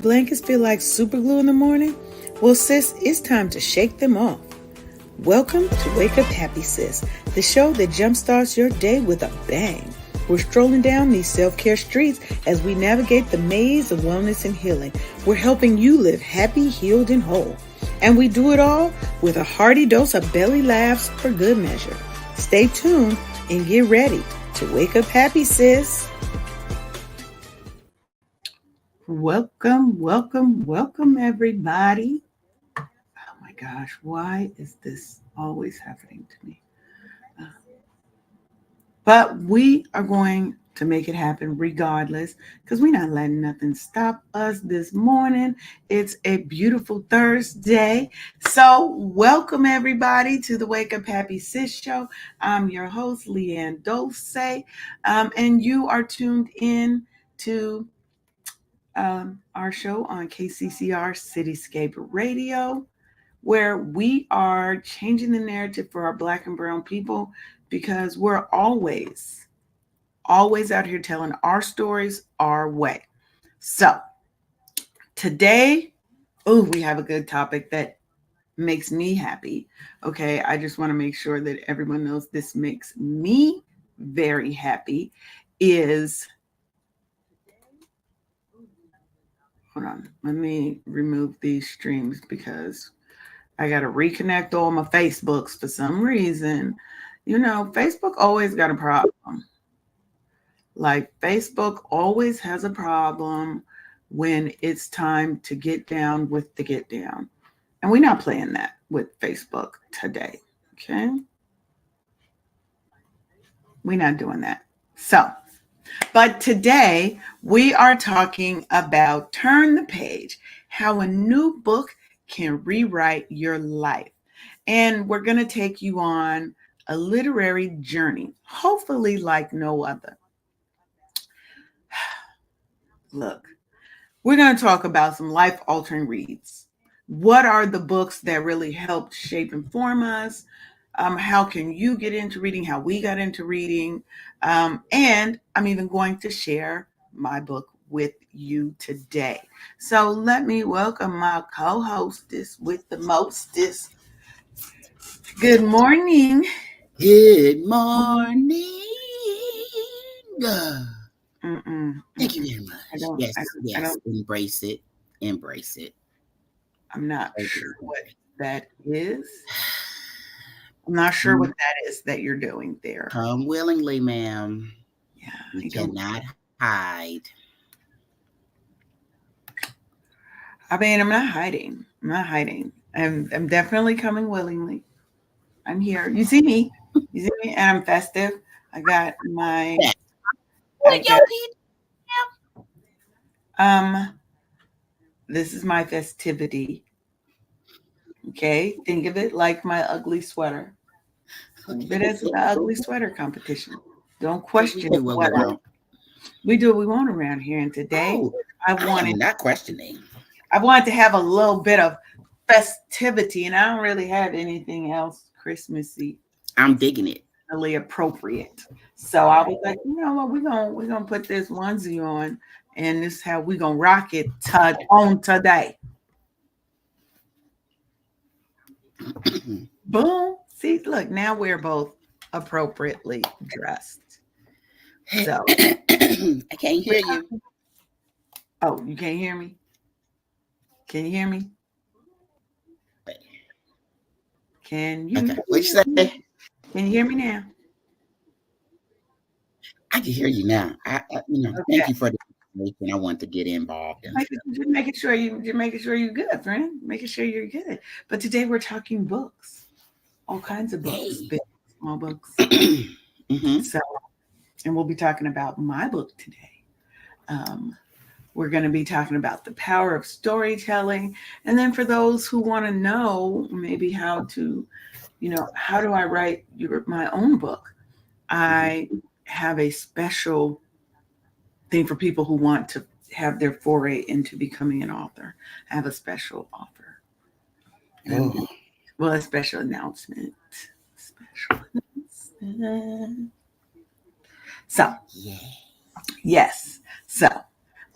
Blankets feel like super glue in the morning? Well, sis, it's time to shake them off. Welcome to Wake Up Happy Sis, the show that jumpstarts your day with a bang. We're strolling down these self-care streets as we navigate the maze of wellness and healing. We're helping you live happy, healed, and whole. And we do it all with a hearty dose of belly laughs for good measure. Stay tuned and get ready to wake up happy, sis. Welcome, everybody. Oh my gosh, why is this always happening to me? But we are going to make it happen regardless because we're not letting nothing stop us this morning. It's a beautiful Thursday. So, welcome everybody to the Wake Up Happy Sis Show. I'm your host, Leanne Dulce, and you are tuned in to our show on KCCR Cityscape Radio, where we are changing the narrative for our Black and Brown people because we're always out here telling our stories our way. So today, we have a good topic that makes me happy. Okay, I just want to make sure that everyone knows this makes me very happy. Hold on, let me remove these streams because I got to reconnect all my Facebooks for some reason. You know, Facebook always got a problem. Like, Facebook always has a problem when it's time to get down with the get down. And we're not playing that with Facebook today. Okay. We're not doing that. So, but today we are talking about Turn the Page, how a new book can rewrite your life. And we're going to take you on a literary journey, hopefully like no other. Look, we're going to talk about some life-altering reads. What are the books that really helped shape and form us? How can you get into reading? How we got into reading? And I'm even going to share my book with you today. So let me welcome my co-hostess with the mostest. Good morning. Good morning. Thank you very much. I don't. Embrace it. I'm not sure what that is. I'm not sure what that is that you're doing there. Come willingly, ma'am. Yeah, you cannot hide. I mean, I'm not hiding. I'm definitely coming willingly. I'm here. You see me, and I'm festive. I got my. This is my festivity. Okay, think of it like my ugly sweater. It is an ugly sweater competition. Don't question what we do. What we want around here, and today I'm not questioning. I wanted to have a little bit of festivity, and I don't really have anything else Christmassy. I'm digging it. Really appropriate. So I was like, you know what, we're gonna put this onesie on, and this is how we're gonna rock it on today. Boom. See, look, now we're both appropriately dressed. So I can't hear you. Oh, you can't hear me? Can you hear me? Can you? Okay. What you say? Can you hear me now? I can hear you now. Thank you for the information. I want to get involved in. Just making sure you're good, friend. Making sure you're good. But today we're talking books, all kinds of books, big, small books. So, and we'll be talking about my book today. We're going to be talking about the power of storytelling, and then for those who want to know maybe how to, how do I write my own book? I have a special thing for people who want to have their foray into becoming an author. I have a special offer. Well, a special announcement. So, yes. So,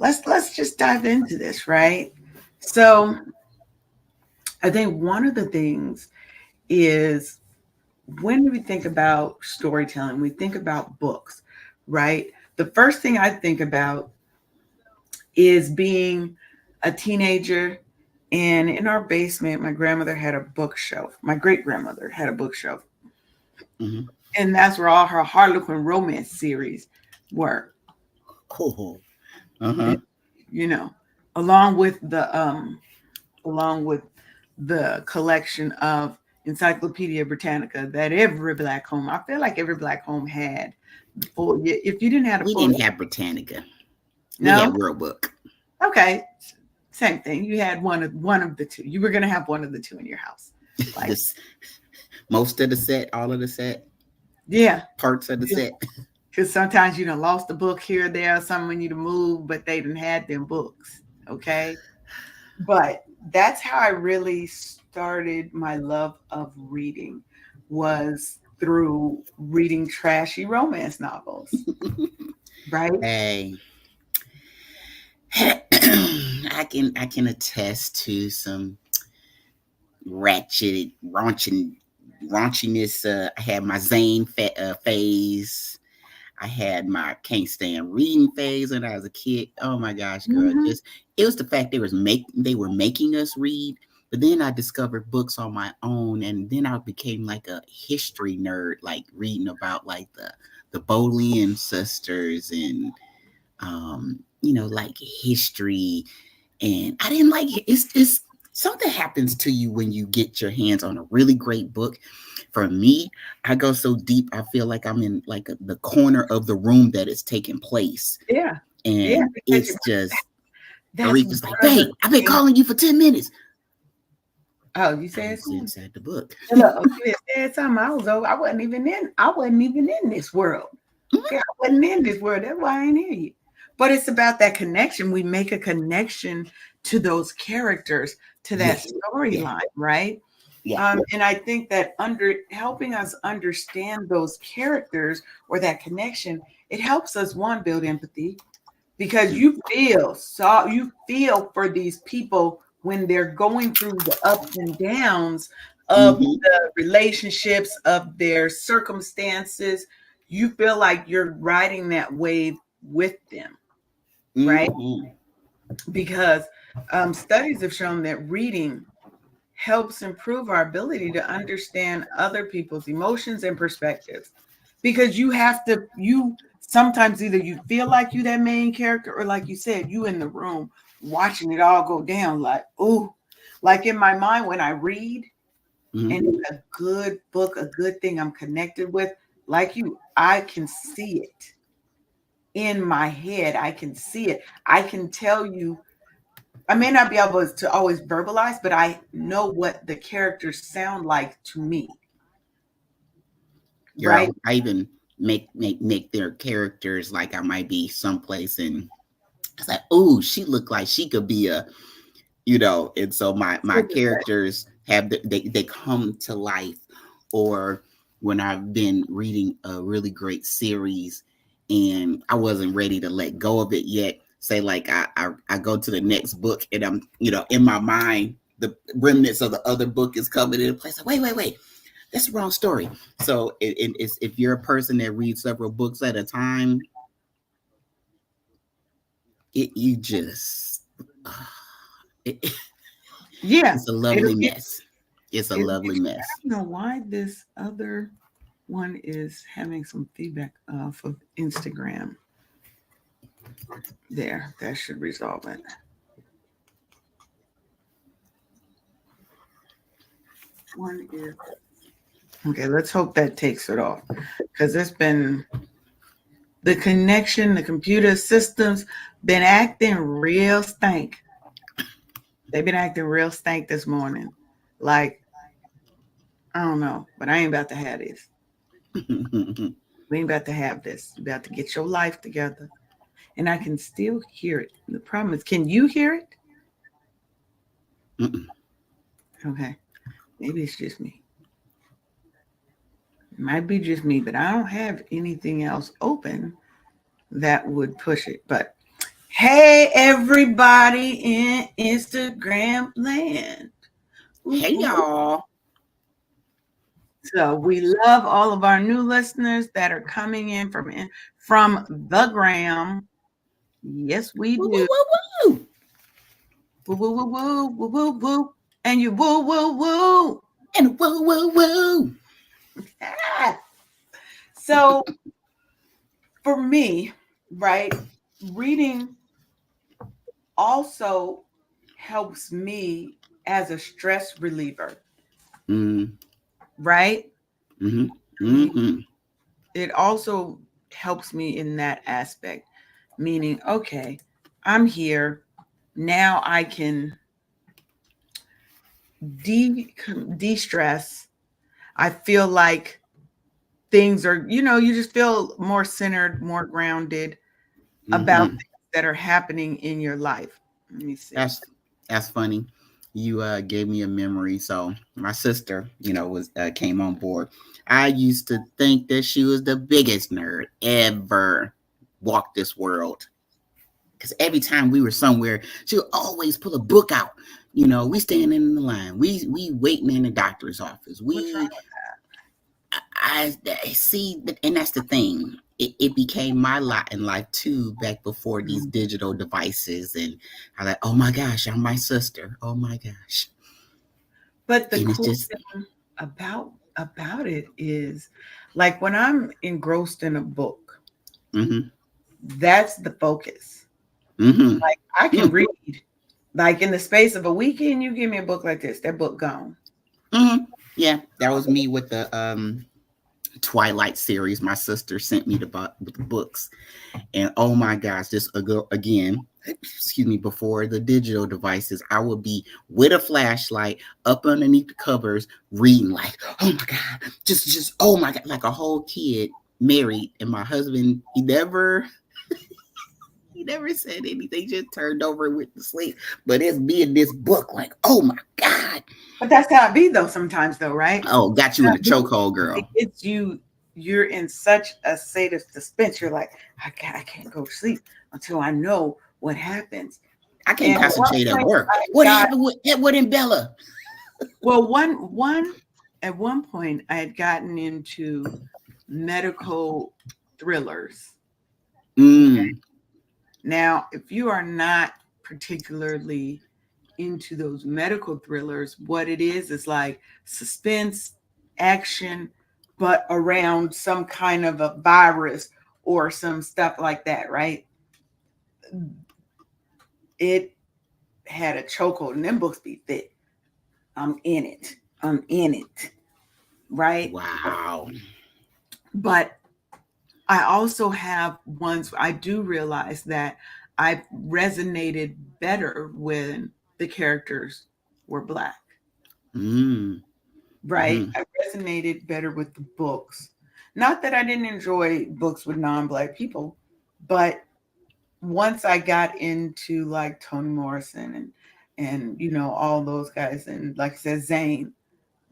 let's just dive into this, right? So I think one of the things is when we think about storytelling, we think about books, right? The first thing I think about is being a teenager. And in our basement, my grandmother had a bookshelf. My great grandmother had a bookshelf. Hmm. And that's where all her Harlequin romance series were. Cool. Uh-huh. And, you know, along with along with the collection of Encyclopedia Britannica that every black home, I feel like every black home had the full. If you didn't have a We full, didn't have Britannica. We no, had World Book. okay, same thing. You had one of the two. You were gonna have one of the two in your house, like This most of the set, all of the set, yeah, parts of the yeah. set. Because sometimes you done lost a book here or there, something you to move, but they didn't had them books. Okay, but that's how I really started my love of reading was through reading trashy romance novels, right? Hey, I can attest to some ratchet raunchiness. I had my phase. I had my can't stand reading phase when I was a kid. Oh my gosh, girl! Mhm. Just it was the fact they were making us read. But then I discovered books on my own, and then I became like a history nerd, like reading about like the Boleyn sisters and like history. And I didn't like it. It's something happens to you when you get your hands on a really great book. For me, I go so deep, I feel like I'm in like the corner of the room that is taking place. Yeah, yeah, And because it's just that's one Aretha's like, of the babe, I've been things. calling you for 10 minutes. Oh, you I said was something. inside the book. Look, you had said something. I was over. I wasn't even in. I wasn't even in this world. Okay, I wasn't in this world. That's why I ain't hear you. But it's about that connection. We make a connection to those characters, to that Yeah, yeah, storyline, right? yeah. And I think that under helping us understand those characters or that connection, it helps us one build empathy because you feel for these people when they're going through the ups and downs of Mm-hmm. the relationships of their circumstances. You feel like you're riding that wave with them, right? Mm-hmm. Because studies have shown that reading helps improve our ability to understand other people's emotions and perspectives because you sometimes either you feel like you that main character or like you said you in the room watching it all go down like oh, like in my mind when I read and Mm-hmm. it's a good book, a good thing I'm connected with, like you, I can see it in my head. I can see it. I can tell you, I may not be able to always verbalize, but I know what the characters sound like to me, right? Girl, I even make their characters like I might be someplace and it's like, oh, she looked like she could be and so my characters they come to life. Or when I've been reading a really great series and I wasn't ready to let go of it yet, say like I go to the next book and I'm in my mind the remnants of the other book is coming into place. Like, wait, that's the wrong story. So it's if you're a person that reads several books at a time, it you just it, Yeah, it's a it'll lovely get mess. It's a it'll lovely get you. I mess. don't know why this other one is having some feedback off of Instagram. There, that should resolve it. One is okay. Let's hope that takes it off because it's been the connection, the computer systems been acting real stank. They've been acting real stank this morning. Like, I don't know, but I ain't about to have this. We ain't about to have this. You about to get your life together. And I can still hear it. The problem is, can you hear it? Mm-mm. Okay. Maybe it's just me. It might be just me, but I don't have anything else open that would push it. But Hey, everybody in Instagram land. Ooh, Hey ooh. y'all. So we love all of our new listeners that are coming in from the gram. Yes, we Woo, woo, do. woo, woo. Woo woo woo woo woo woo woo, and you woo woo woo. And woo, woo, woo. Ah. So for me, right, reading also helps me as a stress reliever, Mm, right? mm-hmm, I mean, mm-hmm, it also helps me in that aspect, meaning, okay, I'm here. Now I can de de-stress. I feel like things are, you just feel more centered, more grounded about mm-hmm. things that are happening in your life. Let me see. That's funny. You gave me a memory. So my sister, was came on board. I used to think that she was the biggest nerd ever walked this world. Because every time we were somewhere, she would always pull a book out. We standing in the line. We waiting in the doctor's office. What's wrong? I see, and that's the thing. It became my lot in life too. Back before these Mm. digital devices, and I like, oh my gosh, I'm my sister. Oh my gosh, But the and it's cool just, thing about it is, like, when I'm engrossed in a book, mm-hmm, that's the focus. mm-hmm, Like, I can read, like, in the space of a weekend. You give me a book like this, that book gone. mm-hmm. Yeah, that was me with the Twilight series. My sister sent me with the books. And oh my gosh, this ago again, excuse me, before the digital devices, I would be with a flashlight up underneath the covers, reading like, oh my God, just oh my God, like a whole kid married. And my husband, he never said anything, just turned over and went to sleep. But it's me in this book, like, oh my God. But that's how it be though sometimes though, right? Oh, got you in the chokehold, girl. It gets you. You're in such a state of suspense. You're like, I can't go to sleep until I know what happens. I can't And at one concentrate at point, work. I What got happened with Edward and Bella? well, one at one point I had gotten into medical thrillers. Mm, Now, if you are not particularly into those medical thrillers, what it is like suspense, action, but around some kind of a virus or some stuff like that, right? It had a chokehold, and them books be thick. I'm in it. I'm in it, right? wow. But I also have ones I do realize that I resonated better when the characters were black, Mm, right? mm-hmm. I resonated better with the books. Not that I didn't enjoy books with non-black people, but once I got into like Toni Morrison and all those guys, and like I said, Zane.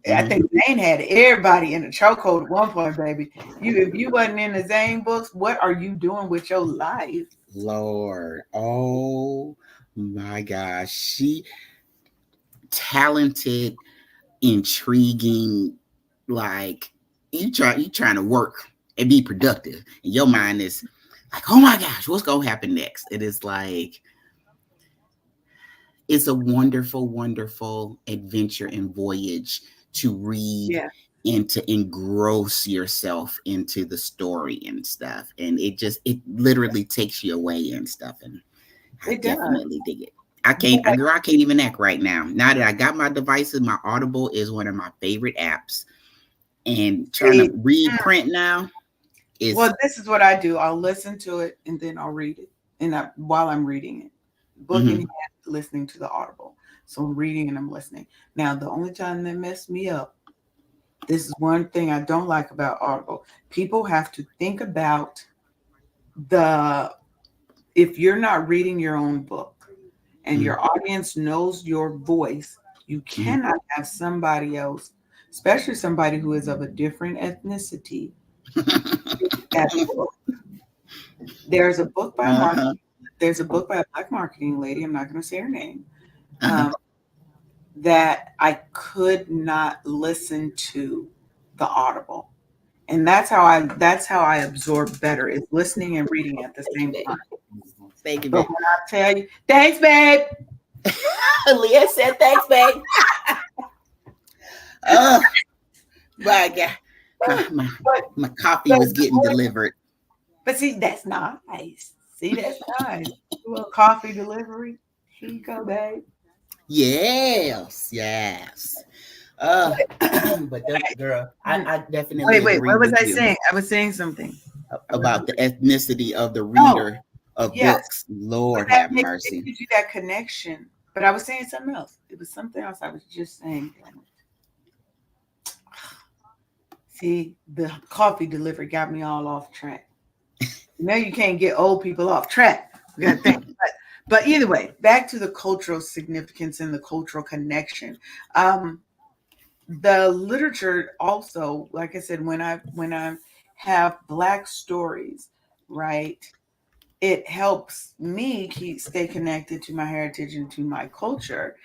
I Mm-hmm. think Zane had everybody in a chokehold at one point, baby. If you wasn't in the Zane books, what are you doing with your life? Lord. Oh my gosh. She talented, intriguing, like you trying to work and be productive. And your mind is like, oh my gosh, what's gonna happen next? It is like it's a wonderful, wonderful adventure and voyage to read Yeah, and to engross yourself into the story and stuff. And it literally takes you away and stuff. And I it does. definitely dig it. I Yeah, can't, I, girl, I can't even act right now. Now that I got my devices, my Audible is one of my favorite apps. And trying see, to read print now is, well, this is what I do. I'll listen to it and then I'll read it, and while I'm reading it, book in hand, mm-hmm, listening to the Audible. So I'm reading and I'm listening. Now, the only time that messed me up, this is one thing I don't like about Audible. People have to think about the if you're not reading your own book and mm-hmm, your audience knows your voice, you cannot have somebody else, especially somebody who is of a different ethnicity, mm-hmm. that book. There's a book by Mark Uh-huh. there's a book by a black marketing lady, I'm not going to say her name, Uh-huh. um, that I could not listen to the audible. And that's how I absorb better, is listening and reading at the Thank you, same time. babe. Thank you, But babe. when I tell you, thanks, babe. Leah said, "Thanks, babe." Oh my God, my my But my coffee but was getting delivered. but see, that's nice. See, that's nice. A little coffee delivery. Here you go, babe. Yes, yes. Uh, but that girl, I definitely Wait. agree What was with I you saying? I was saying something. I was about the ethnicity of the no, reader of yes, books. but Lord that have makes it mercy. gives you that connection. But I was saying something else. It was something else I was just saying. Damn it. See, the coffee delivery got me all off track. Now you can't get old people off track. We got to think. But either way, back to the cultural significance and the cultural connection. Um, the literature also, like I said, when I have black stories, right, it helps me stay connected to my heritage and to my culture.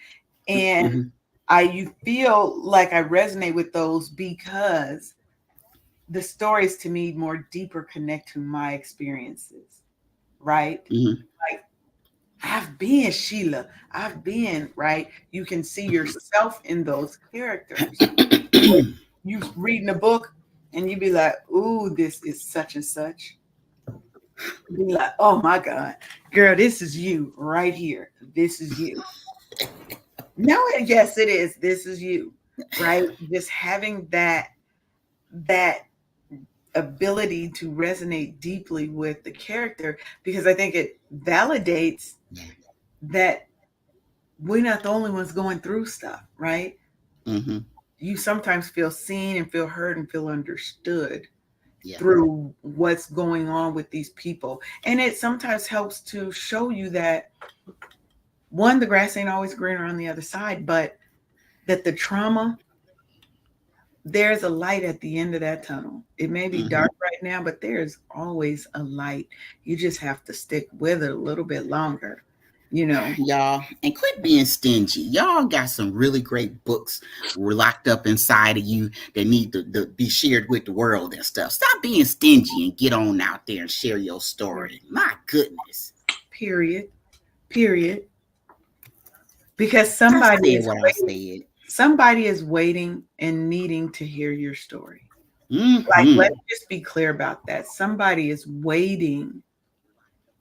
And Mhm, you feel like I resonate with those because the stories to me more deeper connect to my experiences, right? mhm. Like, I've been Sheila. I've been, right? You can see yourself in those characters. You reading a book and you be like, ooh, this is such and such. You be like, oh my God, girl, this is you right here. This is you. No, yes, it is. This is you, right? Just having that ability to resonate deeply with the character, because I think it validates Yeah. that we're not the only ones going through stuff, right? Mhm. You sometimes feel seen and feel heard and feel understood Yeah. through what's going on with these people. And it sometimes helps to show you that, one, the grass ain't always greener on the other side, but that the trauma, there's a light at the end of that tunnel. It may be Mhm. dark right now, but there's always a light. You just have to stick with it a little bit longer, you know. Y'all, and quit being stingy. Y'all got some really great books were locked up inside of you that need to be shared with the world and stuff. Stop being stingy and get on out there and share your story. My goodness. Period. Period. Because I said what I said. somebody is waiting and needing to hear your story. Like, Mm-hmm. let's just be clear about that. Somebody is waiting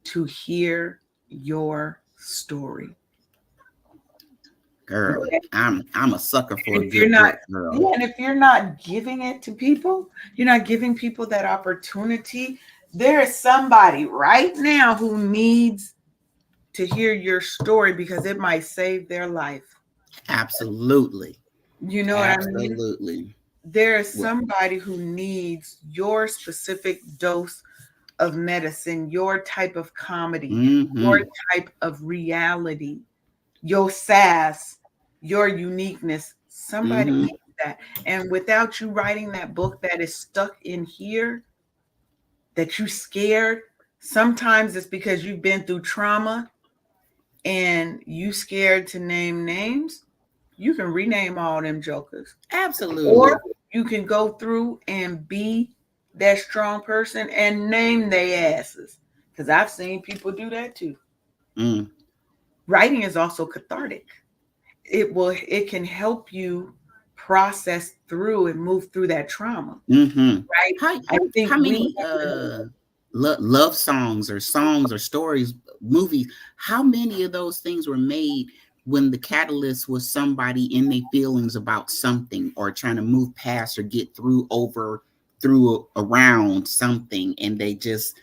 to hear your story. Girl, Okay? I'm a sucker for a If you're good not, book, girl. yeah, and if you're not giving it to people, you're not giving people that opportunity. There is somebody right now who needs to hear your story because it might save their life. Absolutely. You know what I mean? Absolutely. There is Well, somebody who needs your specific dose of medicine, your type of comedy, your mm-hmm. type of reality, your sass, your uniqueness. Somebody Mm-hmm. needs that. And without you writing that book that is stuck in here, that you scared, sometimes it's because you've been through trauma and you scared to name names. You can rename all them jokers. Or Absolutely. you can go through and be that strong person and name they asses. Because I've seen people do that too. Mm, Writing is also cathartic. It can help you process through and move through that trauma, mm-hmm. right? How I think how we many love songs or stories, movies, how many of those things were made when the catalyst was somebody in their feelings about something or trying to move past or get through over through around something and they just,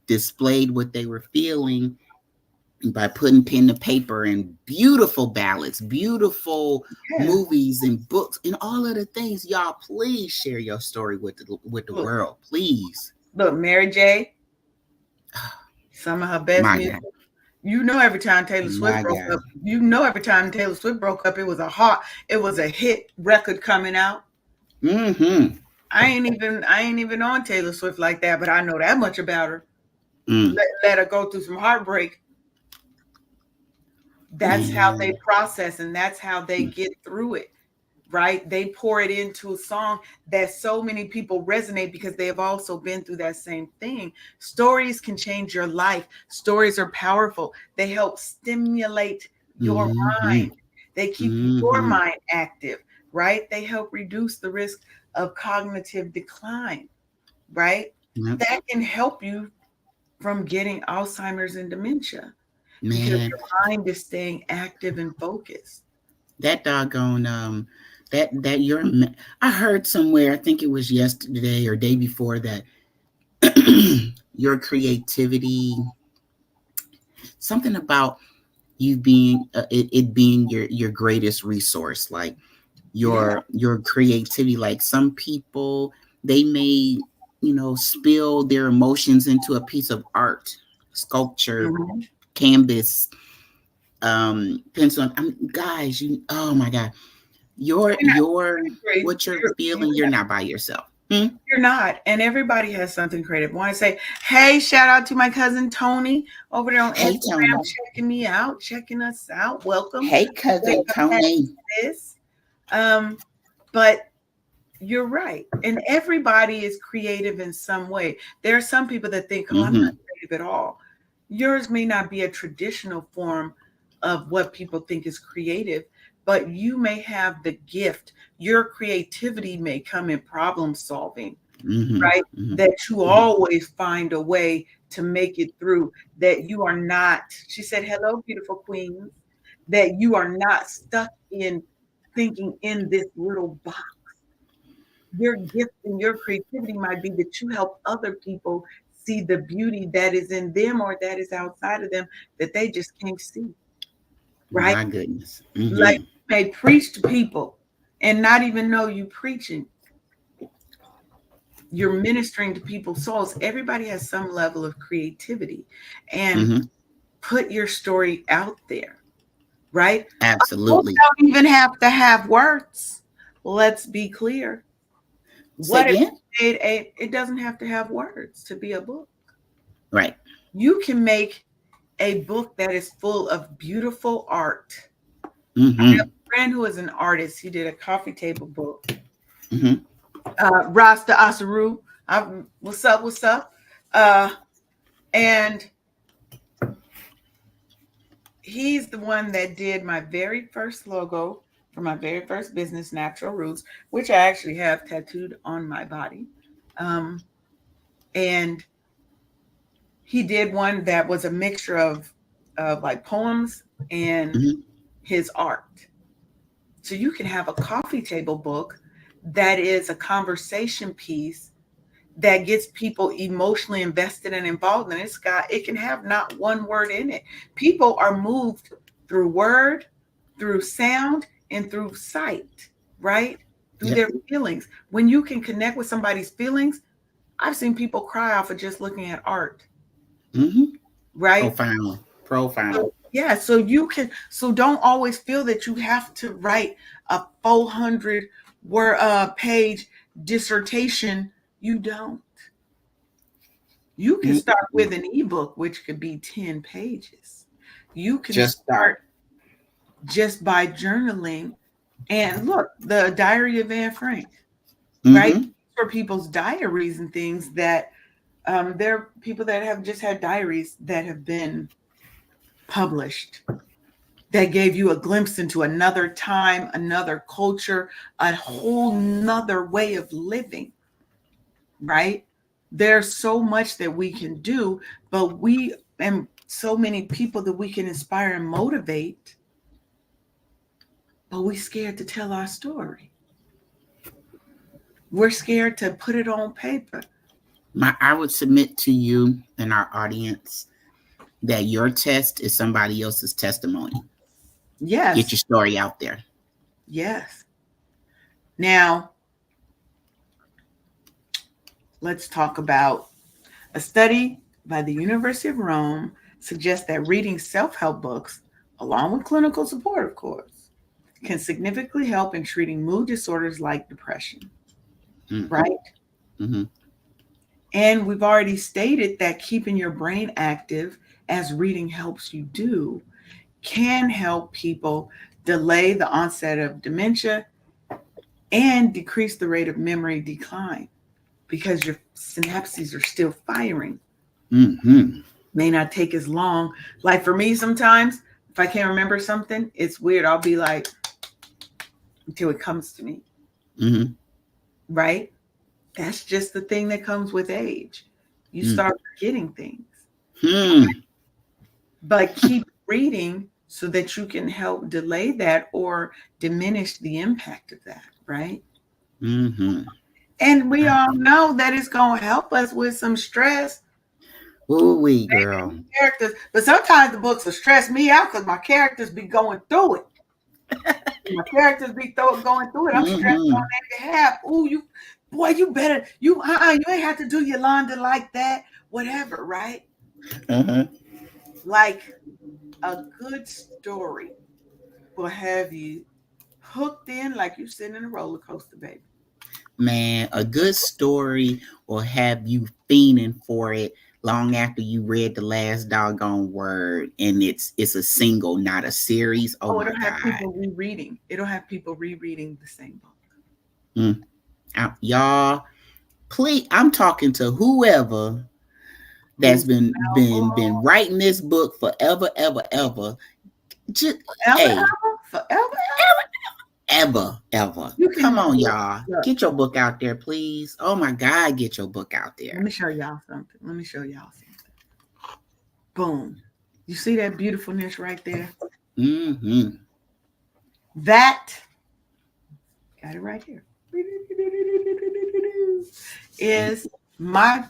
displayed what they were feeling by putting pen to paper and beautiful ballads, beautiful yeah. movies and books and all of the things. Y'all, please share your story with the Look, world, please. look, Mary J. Some of her best My music. God, You know, every time Taylor Swift my broke God. up, you know, every time Taylor Swift broke up, it was a hit record coming out. Mm-hmm. I ain't even on Taylor Swift like that, but I know that much about her. Mm, let her go through some heartbreak. That's how they man. process and that's how they Mm, get through it, right? They pour it into a song that so many people resonate because they have also been through that same thing. Stories can change your life. Stories are powerful. They help stimulate your mm-hmm, mind. They keep your mm-hmm. mind active, right? They help reduce the risk of cognitive decline, right? Yep. That can help you from getting Alzheimer's and dementia because Man, your mind is staying active and focused. that doggone that I heard somewhere, I think it was yesterday or day before, that your creativity, something about you being it being your greatest resource, like Yeah. your creativity. Like some people, they may, spill their emotions into a piece of art, sculpture, Mhm. canvas, pencil. Guys, oh my god, your Great. what you're feeling, you're not by yourself. Hmm? You're not. And everybody has something creative. I want to say, hey, shout out to my cousin Tony over there on Hey Instagram Tony. checking me out, checking us out. Welcome. Hey cousin Tony. This. Um, but you're right. And everybody is creative in some way. There are some people that think, oh, I'm not Mm-hmm. creative at all. Yours may not be a traditional form of what people think is creative, but you may have the gift. Your creativity may come in problem solving, Mm-hmm. right? Mm-hmm. That you Mm-hmm. always find a way to make it through, that you are not, she said, hello, beautiful queens, that you are not stuck in thinking in this little box. Your gift and your creativity might be that you help other people see the beauty that is in them or that is outside of them that they just can't see, right? My goodness. Like Mm-hmm. you may preach to people and not even know you preaching. You're ministering to people's souls. Everybody has some level of creativity, and Mm-hmm. put your story out there, right? Books Absolutely. don't even have to have words. Let's be clear. Say What if again. you made it doesn't have to have words to be a book? Right. You can make a book that is full of beautiful art. I have Mm-hmm. a friend who is an artist. He did a coffee table book. Mm-hmm. Rasta Asaru. What's up? What's up? Uh, and he's the one that did my very first logo for my very first business, Natural Roots, which I actually have tattooed on my body. Um, and he did one that was a mixture of like poems and Mm-hmm. his art. So you can have a coffee table book that is a conversation piece that gets people emotionally invested and involved. And it can have not one word in it. People are moved through word, through sound, and through sight, right? Through Yep. their feelings. When you can connect with somebody's feelings, I've seen people cry off of just looking at art, Mm-hmm. right? Profound. Profound. So, yeah, so don't always feel that you have to write a 400 word page dissertation. You don't. You can start Mm-hmm. with an ebook, which could be 10 pages. You can Just start. start just by journaling. And look, the Diary of Anne Frank, right? Mm-hmm. For people's diaries and things that there are people that have just had diaries that have been published that gave you a glimpse into another time, another culture, a whole nother way of living, right? There's so much that we can do, but we and so many people that we can inspire and motivate, but we scared to tell our story. We're scared to put it on paper. I would submit to you and our audience that your test is somebody else's testimony. Get Yes, your story out there. yes. Now, let's talk about a study by the University of Rome suggests that reading self-help books, along with clinical support, of course, can significantly help in treating mood disorders like depression, Mm-hmm. right? Mm-hmm. And we've already stated that keeping your brain active, as reading helps you do, can help people delay the onset of dementia and decrease the rate of memory decline because your synapses are still firing. Mm-hmm. May not take as long. Like for me, sometimes if I can't remember something, it's weird. I'll be like, until it comes to me, Mm-hmm. right? That's just the thing that comes with age. You start forgetting things, Mm-hmm. but keep reading so that you can help delay that or diminish the impact of that, right? Mm-hmm. And we all know that it's going to help us with some stress. Ooh wee, girl. Characters, but sometimes the books will stress me out because my characters be going through it. My characters be going through it. I'm stressed on Mm-hmm. their behalf. Ooh, you, boy, you better, you ain't have to do Yolanda like that. Whatever, right? Uh-huh. Like a good story will have you hooked in like you're sitting in a roller coaster, baby. Man, a good story will have you fiending for it long after you read the last doggone word, and it's a single, not a series. Oh Oh, my it'll have God. people rereading. It'll have people rereading the same book. Mm. Y'all, please, I'm talking to whoever that's Who's been writing this book forever, ever, ever. Just ever, hey, ever, forever. ever. You Come can on, y'all. look. Get your book out there, please. Oh my God, get your book out Let there. me show y'all something. Let me show y'all something. Boom. You see that beautifulness right there? Mm-hmm. That got it right here. Is my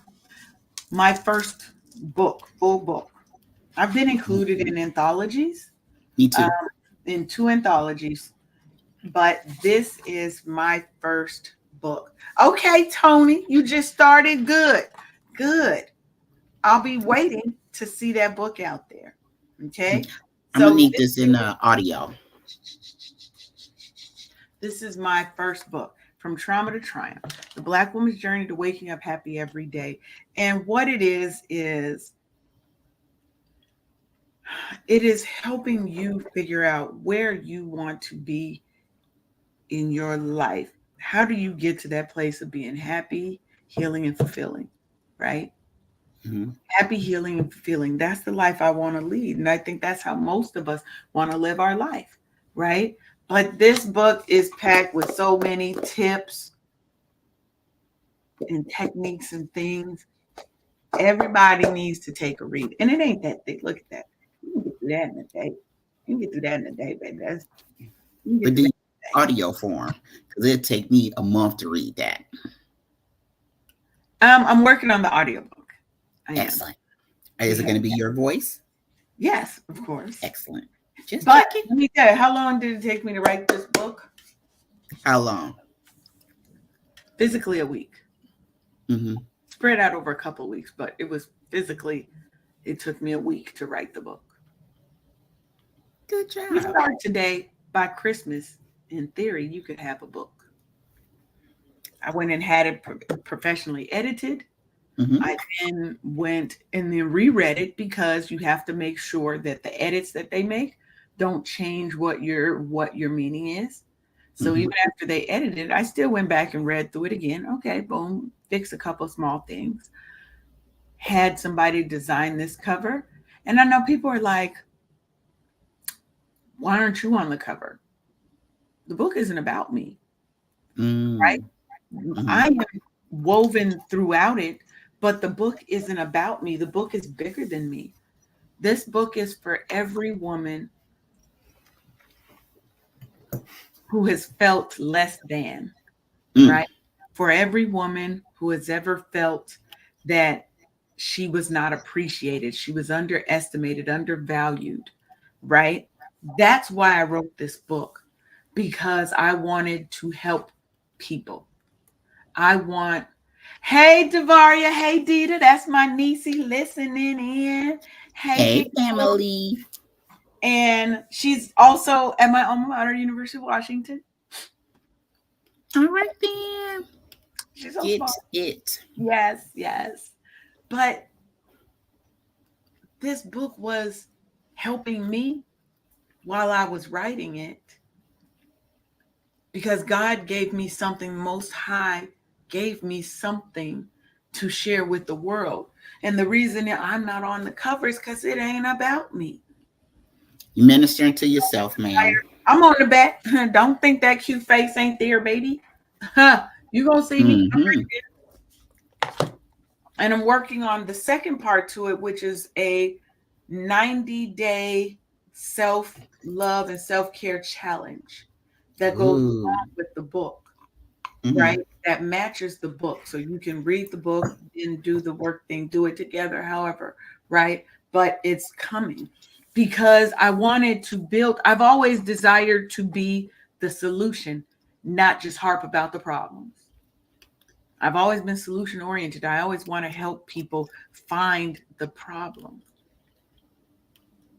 first book, full book. I've been included in anthologies, Me um, too. in two anthologies, but this is my first book. Okay, Tony, you just started. Good, good. I'll be waiting to see that book out there. Okay, I'm gonna so need this in audio. this is my first book, From Trauma to Triumph: The Black Woman's Journey to Waking Up Happy Every Day. And what it is helping you figure out where you want to be in your life. How do you get to that place of being happy, healing, and fulfilling? Right? Mm-hmm. Happy, healing, and fulfilling. That's the life I want to lead. And I think that's how most of us want to live our life. Right? But this book is packed with so many tips and techniques and things. Everybody needs to take a read. And it ain't that thick. Look at that. You can get through that in a day. You can get through that in a day, baby. You can get But through the that. audio form, because it'd take me a month to read that. I'm working on the audiobook. I am. Excellent. We Is it have, going to be your voice? yes, of course. Excellent. Just But checking. let me tell you, how long did it take me to write this book? How long? Physically, a week. Mm-hmm. Spread out over a couple of weeks, but it was physically, it took me a week to write the book. Good You job. start today, by Christmas, in theory, you could have a book. I went and had it professionally edited. Mm-hmm. I then went and then reread it because you have to make sure that the edits that they make don't change what your meaning is. So Mm-hmm. even after they edited it, I still went back and read through it again. Okay, boom, fix a couple small things. Had somebody design this cover. And I know people are like, why aren't you on the cover? The book isn't about me, right? Mm-hmm. I am woven throughout it, but the book isn't about me. The book is bigger than me. This book is for every woman who has felt less than, Mm-hmm. right? For every woman who has ever felt that she was not appreciated, she was underestimated, undervalued, right? That's why I wrote this book, because I wanted to help people. I want, hey, Davaria, hey, Dita, that's my niecey listening in. Hey, Hey, Dita. family. And she's also at my alma mater, University of Washington. All right, then. She's so smart. Get it. Yes, yes. But this book was helping me while I was writing it because God gave me something most high, gave me something to share with the world. And the reason that I'm not on the cover is because it ain't about me. You ministering to yourself, ma'am. I'm on the back. Don't think that cute face ain't there, baby. You gonna see me. Mm-hmm. And I'm working on the second part to it, which is a 90-day self love and self care challenge that goes Ooh. along with the book, Mm-hmm. right? That matches the book. So you can read the book and do the work thing, do it together, however, right? But it's coming because I wanted to build, I've always desired to be the solution, not just harp about the problems. I've always been solution oriented. I always want to help people find the problem.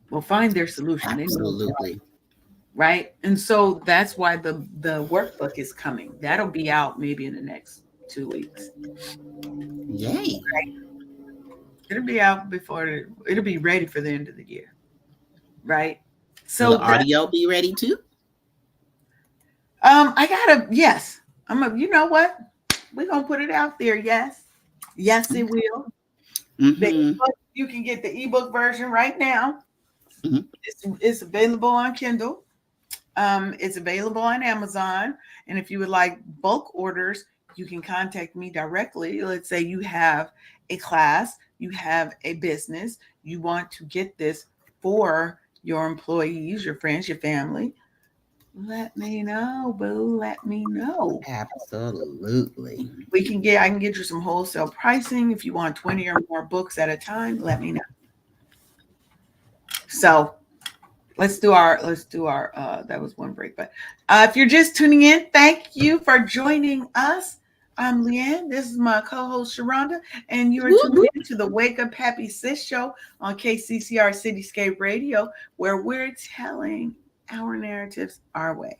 Well, find their solution. They know, Absolutely. right? And so that's why the workbook is coming. That'll be out maybe in the next 2 weeks. Yay. It'll be out it'll be ready for the end of the year, right? Will the So that audio be ready too? I gotta yes. You know what? We're gonna put it out there. Yes. Yes, it will. The Mm-hmm. ebook, you can get the ebook version right now. Mm-hmm. It's available on Kindle. It's available on Amazon. And if you would like bulk orders, you can contact me directly. Let's say you have a class, you have a business, you want to get this for your employees, your friends, your family. Let me know, boo. Let me know. Absolutely. I can get you some wholesale pricing. If you want 20 or more books at a time, let me know. So let's do our that was one break, but if you're just tuning in, thank you for joining us. I'm Leanne. This is my co-host Sharonda, and you are Whoop, tuning whoop. in to the Wake Up Happy Sis show on KCCR Cityscape Radio, where we're telling our narratives our way.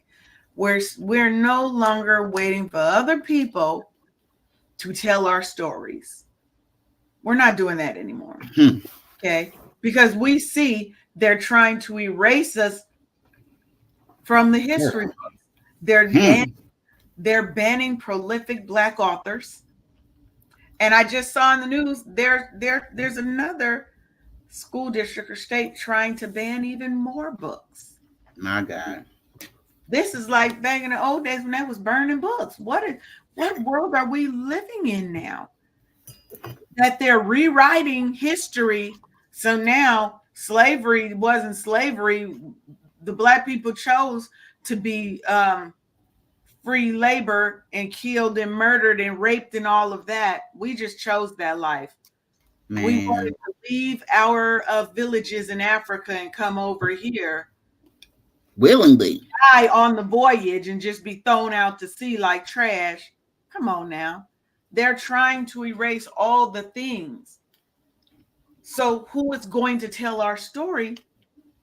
We're no longer waiting for other people to tell our stories. We're not doing that anymore. Hmm. Okay? Because we see they're trying to erase us from the history Girl. books. They're ban- Hmm. they're banning prolific Black authors. And I just saw in the news there's another school district or state trying to ban even more books. My God. This is like back in the old days when they was burning books. What world are we living in now? That they're rewriting history. So now slavery wasn't slavery. The Black people chose to be free labor and killed and murdered and raped and all of that. We just chose that life. We wanted Man. to leave our villages in Africa and come over here, Willingly. die on the voyage, and just be thrown out to sea like trash. Come on now. They're trying to erase all the things. So, who is going to tell our story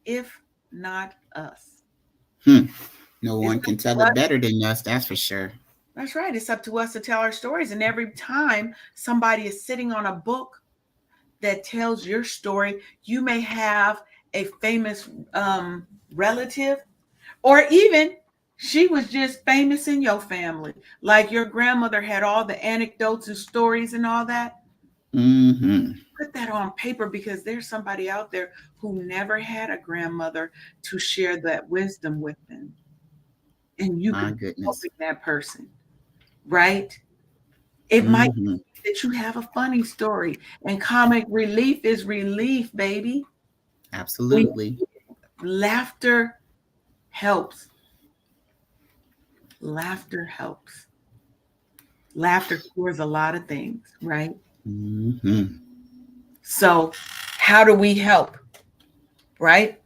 if not us? Hmm. No It's one up can tell to it us. better than us, that's for sure. That's right. It's up to us to tell our stories. And every time somebody is sitting on a book that tells your story, you may have a famous relative, or even she was just famous in your family. Like your grandmother had all the anecdotes and stories and all that. Mm-hmm. Put that on paper because there's somebody out there who never had a grandmother to share that wisdom with them. And you could My be goodness. helping that person, right? It might Mm-hmm. be that you have a funny story, and comic relief is relief, baby. We Absolutely. laughter helps. Laughter helps. Laughter cures a lot of things, right? Mm-hmm. So, how do we help, right?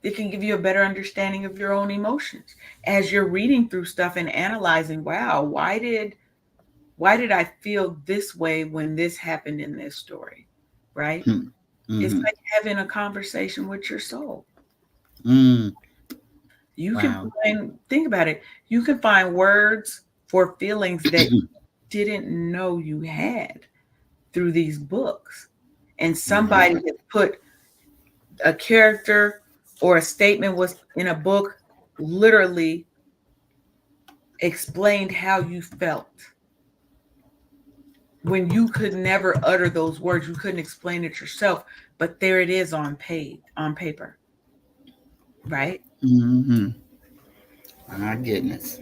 It can give you a better understanding of your own emotions as you're reading through stuff and analyzing, wow, why did I feel this way when this happened in this story? Right? It's Mm-hmm. like having a conversation with your soul. Mm. You can Wow. think about it. You can find words for feelings that you didn't know you had through these books. And somebody Mhm. had put a character or a statement was in a book, literally explained how you felt when you could never utter those words. You couldn't explain it yourself, but there it is on paper, right? Mhm. My goodness.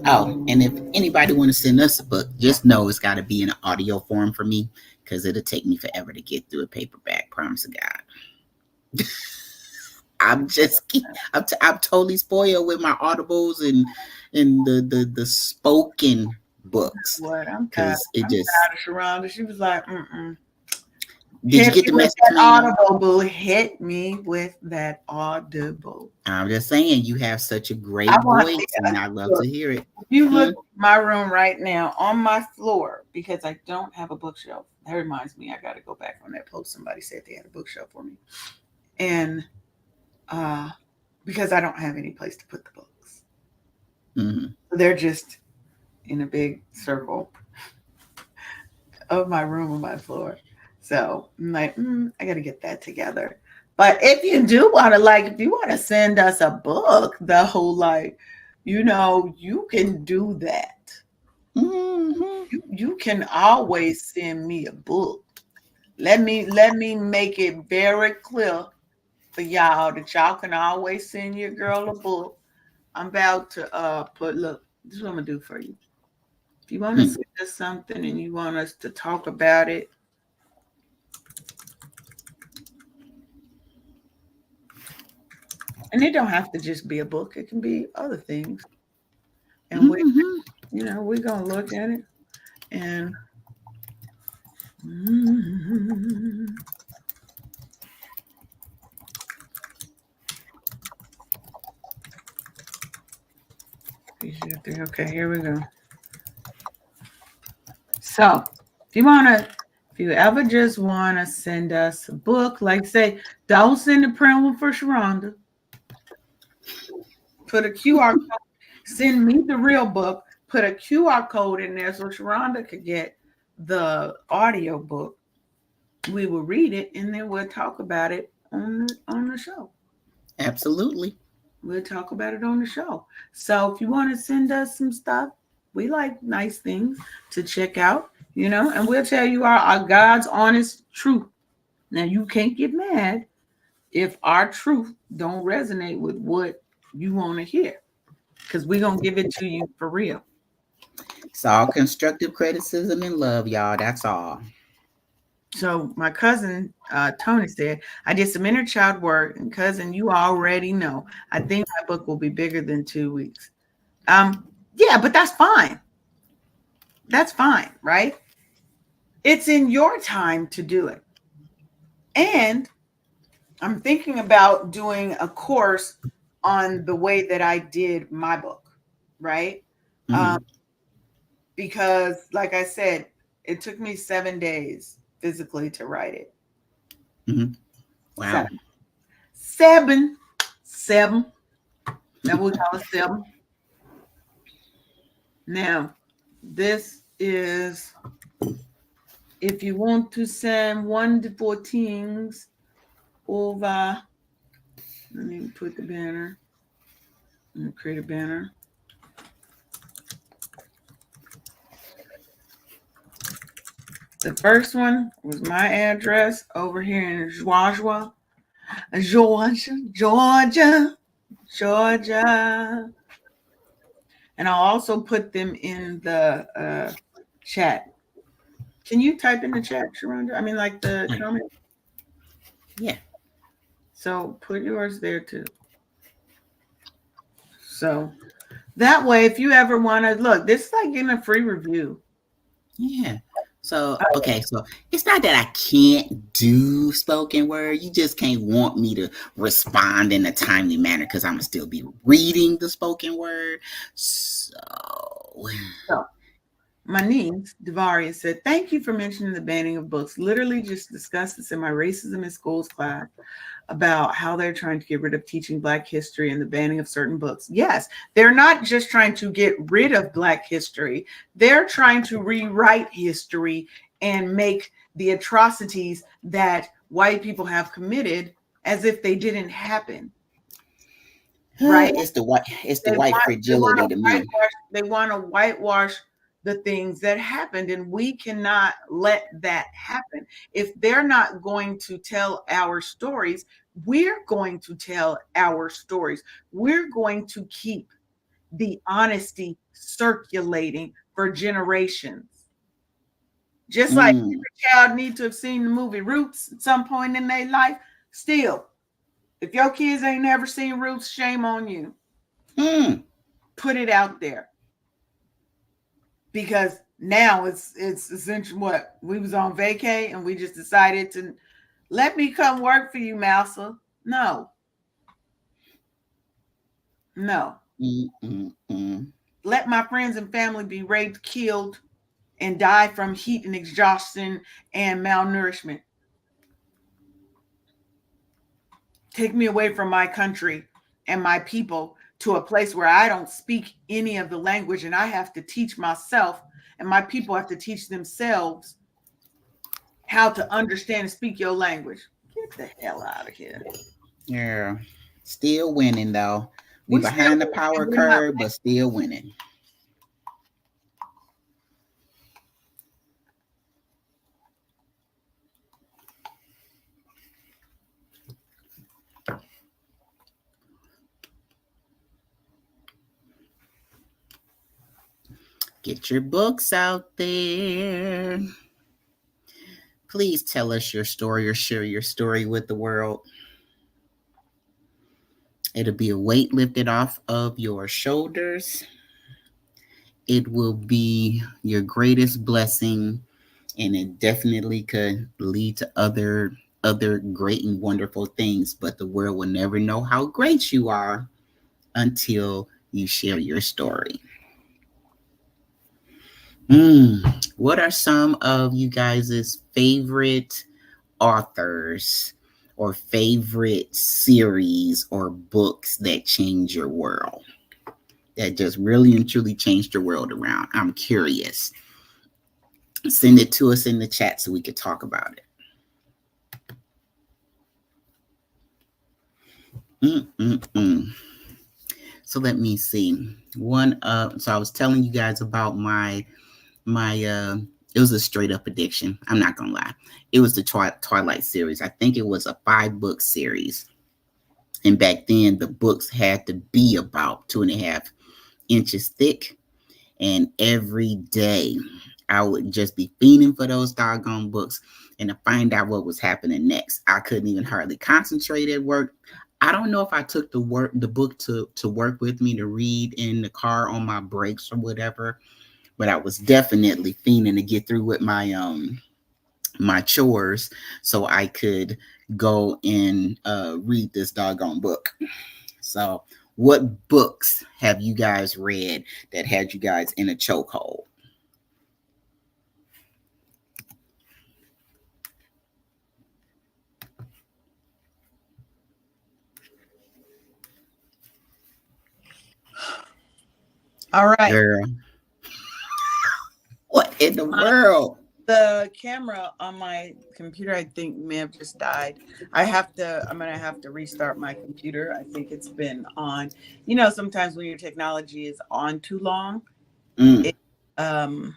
Oh, and if anybody want to send us a book, just know it's got to be in an audio form for me because it'll take me forever to get through a paperback. Promise to God. I'm just, I'm totally spoiled with my audibles and the spoken books What I'm tired. because it I'm just. tired of Sharonda. She was like, mm-mm. Did you Hit get me the with message, that ma'am? audible, boo. Hit me with that audible. I'm just saying you have such a I great want voice, and I love look, to hear it. if you look Hmm? at my room right now on my floor, because I don't have a bookshelf. That reminds me, I got to go back on that post. Somebody said they had a bookshelf for me. And uh, because I don't have any place to put the books. Hmm. So they're just in a big circle of my room on my floor. So I'm like, I got to get that together. But if you do want to, like, if you want to send us a book, the whole, like, you can do that. Hmm. You can always send me a book. Let me make it very clear for y'all that y'all can always send your girl a book. I'm about to put look, this is what I'm gonna do for you. If you want to Hmm. send us something and you want us to talk about it, and it don't have to just be a book, it can be other things. And Hmm. we're gonna look at it and okay, here we go. So if you ever just wanna send us a book, like say, don't send the print one for Sharonda. Put a QR code, send me the real book, put a QR code in there so Sharonda could get the audio book. We will read it and then we'll talk about it on the show. Absolutely. We'll talk about it on the show. So if you want to send us some stuff, we like nice things to check out, and we'll tell you our God's honest truth. Now you can't get mad if our truth don't resonate with what you want to hear, because we're gonna give it to you for real. It's all constructive criticism and love, y'all. That's all. So my cousin Tony said, I did some inner child work, and cousin, you already know. I think my book will be bigger than 2 weeks. Yeah, but that's fine. That's fine, right? It's in your time to do it. And I'm thinking about doing a course on the way that I did my book, right? Um, Hmm. because, like I said, it took me 7 days physically to write it. Hmm. Wow. Seven. Seven. Seven. Now we call it seven. Now, this is if you want to send 1 to 14s over. Let me put the banner. Let me create a banner. The first one was my address over here in Georgia, Georgia, Georgia, Georgia. And I'll also put them in the chat. Can you type in the chat, Sharonda? I mean, like the Like, comment. yeah. So put yours there too. So that way, if you ever want to look, this is like getting a free review. Yeah. So, okay, so it's not that I can't do spoken word. You just can't want me to respond in a timely manner because I'm gonna still be reading the spoken word. So, So my niece, Devaria, said, thank you for mentioning the banning of books. Literally just discussed this in my racism in schools class. about how they're trying to get rid of teaching Black history and the banning of certain books. Yes, they're not just trying to get rid of Black history, they're trying to rewrite history and make the atrocities that white people have committed as if they didn't happen, right? It's the They white want they want fragility to to me. whitewash they want to whitewash the things that happened, and we cannot let that happen. If they're not going to tell our stories, we're going to tell our stories. We're going to keep the honesty circulating for generations. Just like Mm, every child needs to have seen the movie Roots at some point in their life, still, if your kids ain't never seen Roots, shame on you. mm, Put it out there, because now it's essentially what we was on vacay and we just decided to let me come work for you, Mouser. No, no. mm. Let my friends and family be raped, killed, and die from heat and exhaustion and malnourishment. Take me away from my country and my people to a place where I don't speak any of the language and I have to teach myself, and my people have to teach themselves how to understand and speak your language. Get the hell out of here. Yeah. Still winning though. We We still behind the power and we're not. curve, but still winning. Get your books out there. Please tell us your story or share your story with the world. It'll be a weight lifted off of your shoulders. It will be your greatest blessing, and it definitely could lead to other great and wonderful things, but the world will never know how great you are until you share your story. What are some of you guys' favorite authors or favorite series or books that change your world? That just really and truly changed your world around. I'm curious. Send it to us in the chat so we could talk about it. Mm-mm-mm. So let me see. So I was telling you guys about my it was a straight up addiction. I'm not gonna lie. It was the Twilight series. I think it was a 5-book series. And back then the books had to be about 2.5 inches thick. And every day I would just be fiending for those doggone books and to find out what was happening next. I couldn't even hardly concentrate at work. I don't know if I took the book to work with me to read in the car on my breaks or whatever, but I was definitely fiending to get through with my chores so I could go and read this doggone book. So, what books have you guys read that had you guys in a chokehold? All right. Girl, what in the My, world? the camera on my computer, I think, may have just died. I'm going to have to restart my computer. I think it's been on. Sometimes when your technology is on too long, Mm. it um,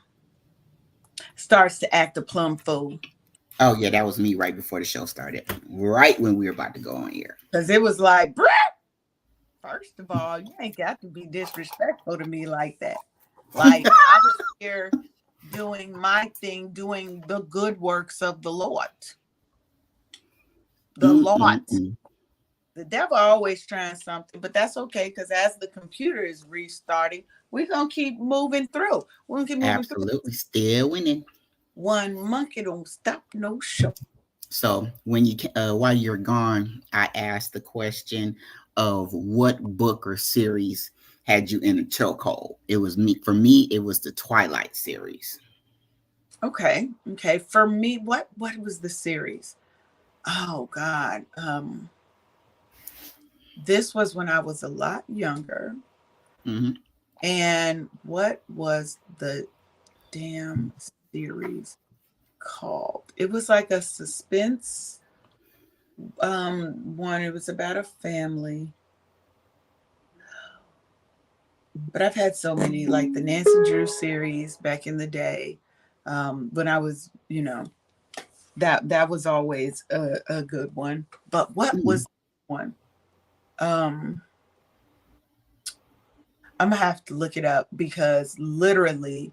starts to act a plum fool. Oh yeah, that was me right before the show started. Right when we were about to go on air. Because it was like, first of all, you ain't got to be disrespectful to me like that. Like, I was here doing my thing, doing the good works of the Lord. The Lord. Mm-mm-mm. The devil always trying something, but that's okay, because as the computer is restarting, we're going to keep moving through. We're going to keep moving through. Absolutely, still winning. One monkey don't stop no show. So when while you're gone, I asked the question of what book or series had you in a chokehold. It was me. For me, it was the Twilight series. Okay. For me, what was the series? Oh God. This was when I was a lot younger. Mm-hmm. And what was the damn series called? It was like a suspense one. It was about a family. But I've had so many, like the Nancy Drew series back in the day. When I was, that was always a good one. But what Mm-hmm. was one? Um, I'm gonna have to look it up because literally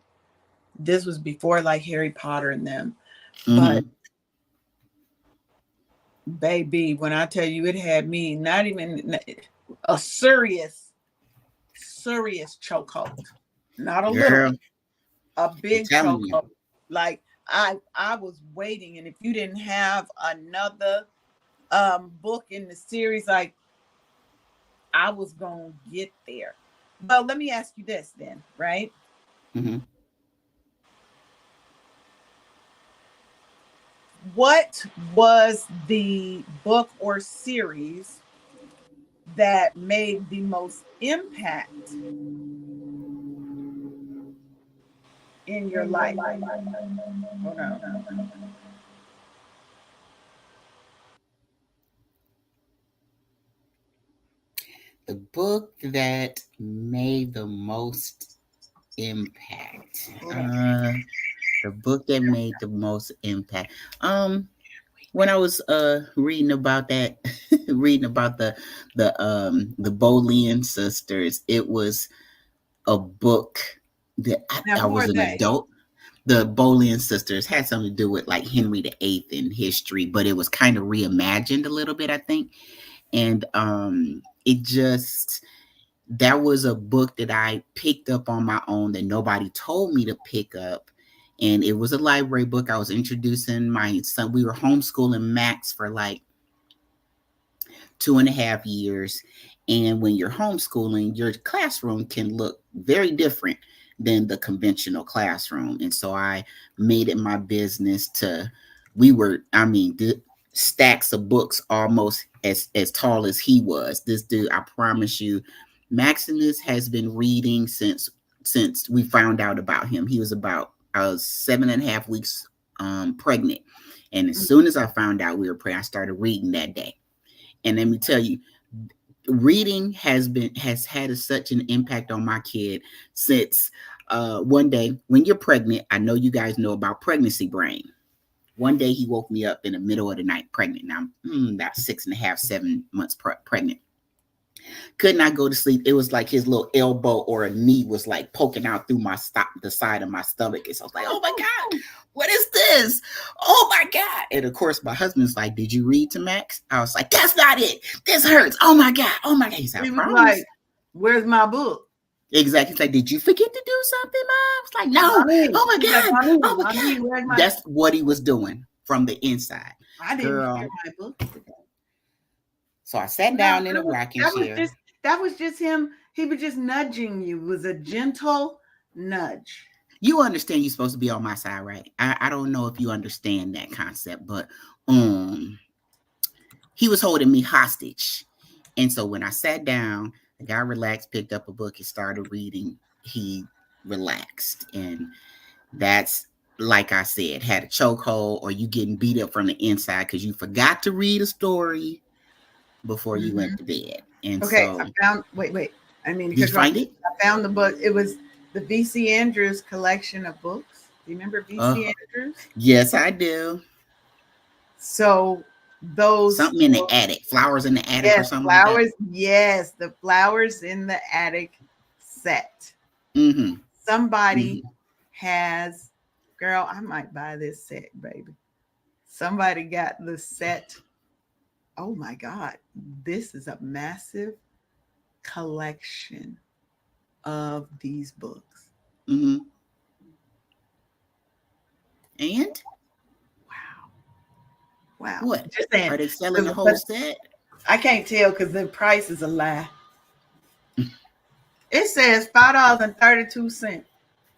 this was before like Harry Potter and them. But Mm-hmm. baby, when I tell you it had me not even a serious chokehold, not a little, Girl, a I'm big telling you. chokehold. Like I was waiting, and if you didn't have another book in the series, like I was gonna get there. Well, let me ask you this then, right? Mm-hmm. What was the book or series that made the most impact in your life? Hold on. The book that made the most impact. Hold on. The book that made the most impact. When I was reading about that, reading about the Boleyn sisters, it was a book that Now, I who was are an they? adult. The Boleyn sisters had something to do with like Henry VIII in history, but it was kind of reimagined a little bit, I think. And it just that was a book that I picked up on my own that nobody told me to pick up. And it was a library book. I was introducing my son. We were homeschooling Max for like 2.5 years. And when you're homeschooling, your classroom can look very different than the conventional classroom. And so I made it my business to, the stacks of books almost as tall as he was. This dude, I promise you, Maximus has been reading since we found out about him. He was about 7.5 weeks pregnant. And as soon as I found out we were pregnant, I started reading that day. And let me tell you, reading has had such an impact on my kid since one day when you're pregnant. I know you guys know about pregnancy brain. One day he woke me up in the middle of the night pregnant. Now I'm about 6.5, 7 months pregnant. Could not go to sleep. It was like his little elbow or a knee was like poking out through the side of my stomach. And so I was like, oh my God, what is this? Oh my God. And of course, my husband's like, did you read to Max? I was like, that's not it. This hurts. Oh my God. Oh my God. He said, I He was like, promise. "Where's my book?" Exactly. He's like, did you forget to do something, Mom? I was like, no. Mommy, Oh my he's like, God. Oh my mommy, God. where's my? That's what he was doing from the inside. I didn't hear Girl. my book today. So I sat No, down in a rocking chair. that was just him. He was just nudging you. It was a gentle nudge. You understand you're supposed to be on my side, right? I don't know if you understand that concept, but um he was holding me hostage. And so when I sat down, the guy relaxed, picked up a book, and started reading. He relaxed. And that's, like I said, had a chokehold, or you getting beat up from the inside because you forgot to read a story before you Mm-hmm. went to bed. And Okay, I so, found. Wait. I mean, did because you find it? I found the book. It was the V.C. Andrews collection of books. Do you remember V.C. Uh, Andrews? yes, I do. So those Something in the books, attic, flowers in the attic, or yes, something like that. flowers. Yes, the flowers in the attic set. Mm-hmm. Somebody Mm-hmm. has, girl, I might buy this set, baby. Somebody got the set. Oh my God, this is a massive collection of these books. Mm-hmm. And Wow, wow. what? Just saying, Are they selling the 'cause- whole but set? I can't tell because the price is a lie. It says $5.32.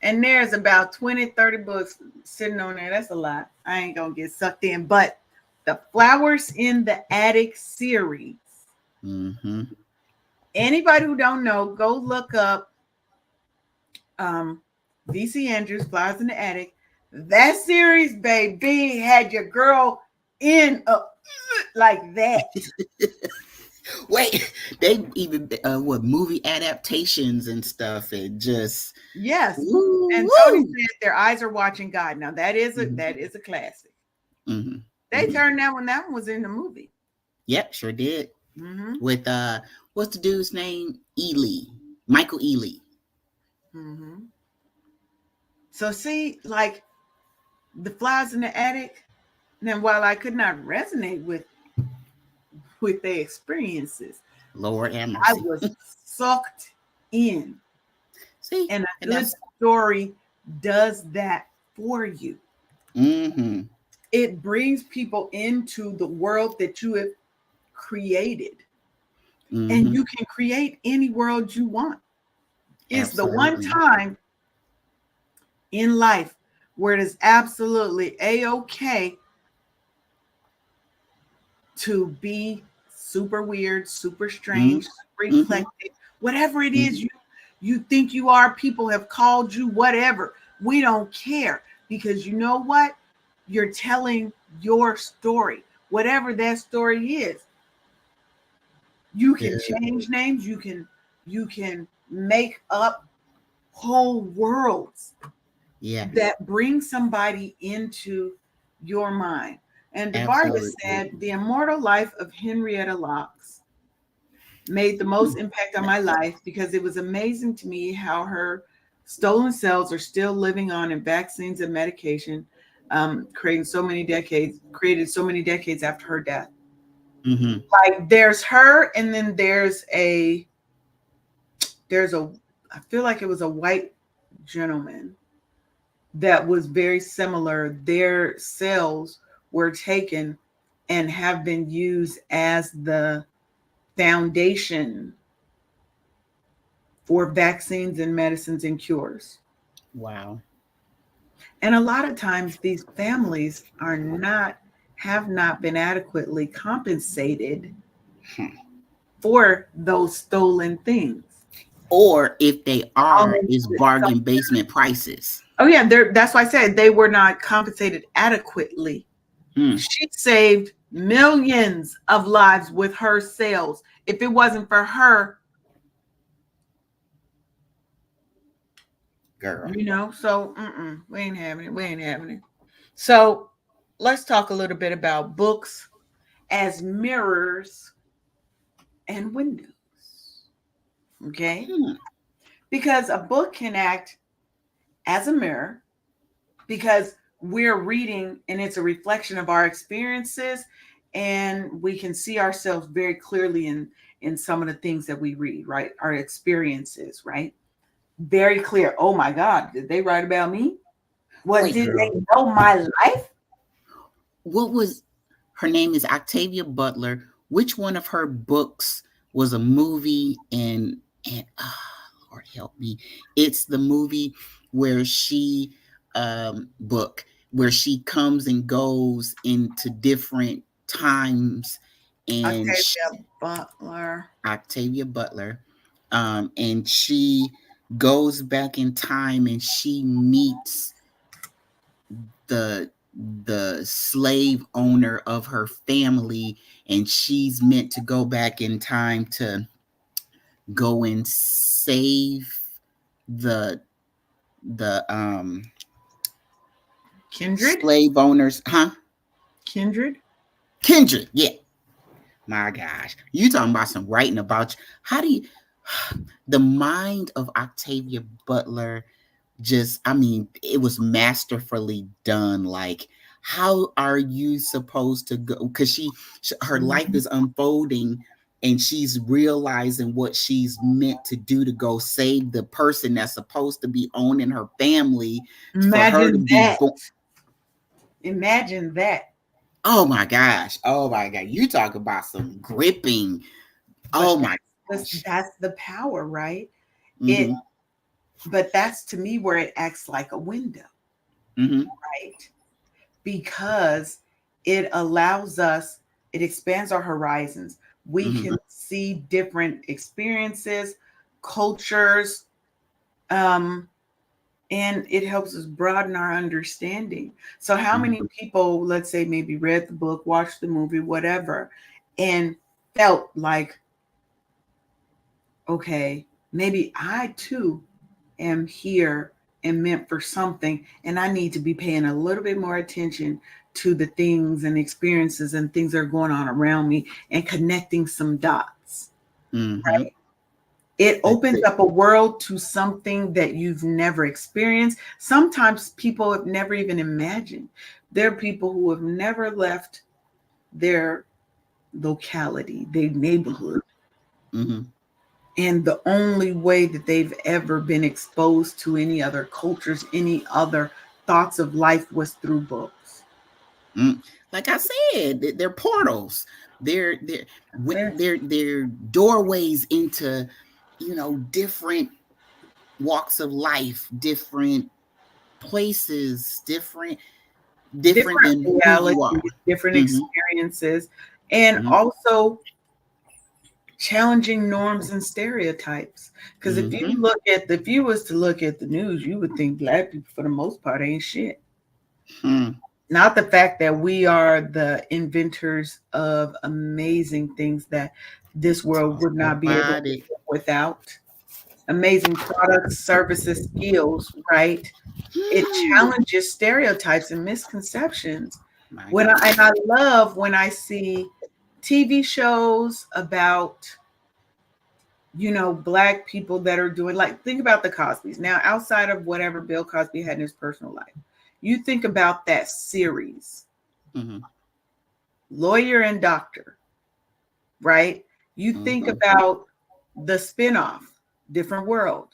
And there's about 20, 30 books sitting on there. That's a lot. I ain't gonna get sucked in. But the Flowers in the Attic series, Mm-hmm. Anybody who don't know, go look up um VC Andrews, Flies in the Attic. That series, baby, had your girl in a like that. Wait, they even what movie adaptations and stuff, and just Yes. woo And Tony woo. said their eyes are watching God. Now Mm-hmm. that is a classic. Mm-hmm. They Mm-hmm. turned that one. That one was in the movie. Yep, sure did. Mm-hmm. With what's the dude's name? Ely, Michael Ely. Mm-hmm. So see, like the Flies in the Attic. Now, while I could not resonate with their experiences, Lord have I mercy. was sucked in, See, and a and good that's story does that for you. mm-hmm. It brings people into the world that you have created, and Mm-hmm. you can create any world you want. It's the one Absolutely. time in life where it is absolutely a-okay to be super weird, super strange, super Mm-hmm. eclectic, whatever it Mm-hmm. is you think you are. People have called you whatever. We don't care, because you know what? You're telling your story, whatever that story is. You can Yeah. change names. You can make up whole worlds Yeah. that bring somebody into your mind. And DeVarga Absolutely. said, the immortal life of Henrietta Lacks made the most impact on my life because it was amazing to me how her stolen cells are still living on in vaccines and medication, created so many decades after her death. Mm-hmm. Like there's her, and then there's a I feel like it was a white gentleman that was very similar. Their cells were taken and have been used as the foundation for vaccines and medicines and cures. Wow. And a lot of times these families have not been adequately compensated Hmm. for those stolen things. Or if they Um, are, it's bargain basement prices. oh yeah, that's why I said they were not compensated adequately. Hmm. She saved millions of lives with her sales. If it wasn't for her, Girl. so we ain't having it. We ain't having it. So let's talk a little bit about books as mirrors and windows. Okay? Hmm. Because a book can act as a mirror, because we're reading and it's a reflection of our experiences, and we can see ourselves very clearly in some of the things that we read, right? Our experiences, right? Very clear. Oh my God, did they write about me? What, Wait, did girl. they know my life? What was her name? Is Octavia Butler. Which one of her books was a movie? And Lord help me, it's the movie where she book where she comes and goes into different times, and Octavia Butler. Octavia Butler, and she goes back in time and she meets the slave owner of her family, and she's meant to go back in time to go and save the the Kindred. slave owners, huh? Kindred. Kendrick, yeah. My gosh, you talking about some writing about you. How do you the mind of Octavia Butler, just, I mean, it was masterfully done. Like, how are you supposed to go, because her life Mhm. is unfolding, and she's realizing what she's meant to do to go save the person that's supposed to be owning her family, for her to Imagine be that. born. Imagine that. Oh my gosh, oh my god, you talk about some gripping. But Oh my gosh. that's the power, right? It Mm-hmm. but that's to me where it acts like a window, Mm-hmm. right? Because it allows us, it expands our horizons. We Mm-hmm. can see different experiences, cultures, um, and it helps us broaden our understanding. So, how Mm-hmm. many people, let's say, maybe read the book, watched the movie, whatever, and felt like, okay, maybe I too am here and meant for something, and I need to be paying a little bit more attention to the things and experiences and things that are going on around me and connecting some dots. Mm-hmm. It That, opens that, up a world to something that you've never experienced. Sometimes people have never even imagined. There are people who have never left their locality, their neighborhood. mm-hmm. And the only way that they've ever been exposed to any other cultures, any other thoughts of life was through books. Mm. Like I said, they're portals. They're That's they're doorways into, different walks of life, different places, different different than who you are. realities, different Mm-hmm. experiences, and Mm-hmm. also challenging norms and stereotypes. Because Mm-hmm. if you was to look at the news, you would think black people for the most part ain't shit. Hmm. Not the fact that we are the inventors of amazing things that this world Talk would not be able about to it. live without. Amazing products, services, skills, right? It Hmm. challenges stereotypes and misconceptions. My When God. I love when I see TV shows about, black people that are doing, like, think about the Cosbys. Now, outside of whatever Bill Cosby had in his personal life, you think about that series, Mm-hmm. Lawyer and Doctor, right? You think Mm-hmm. about the spinoff, Different World,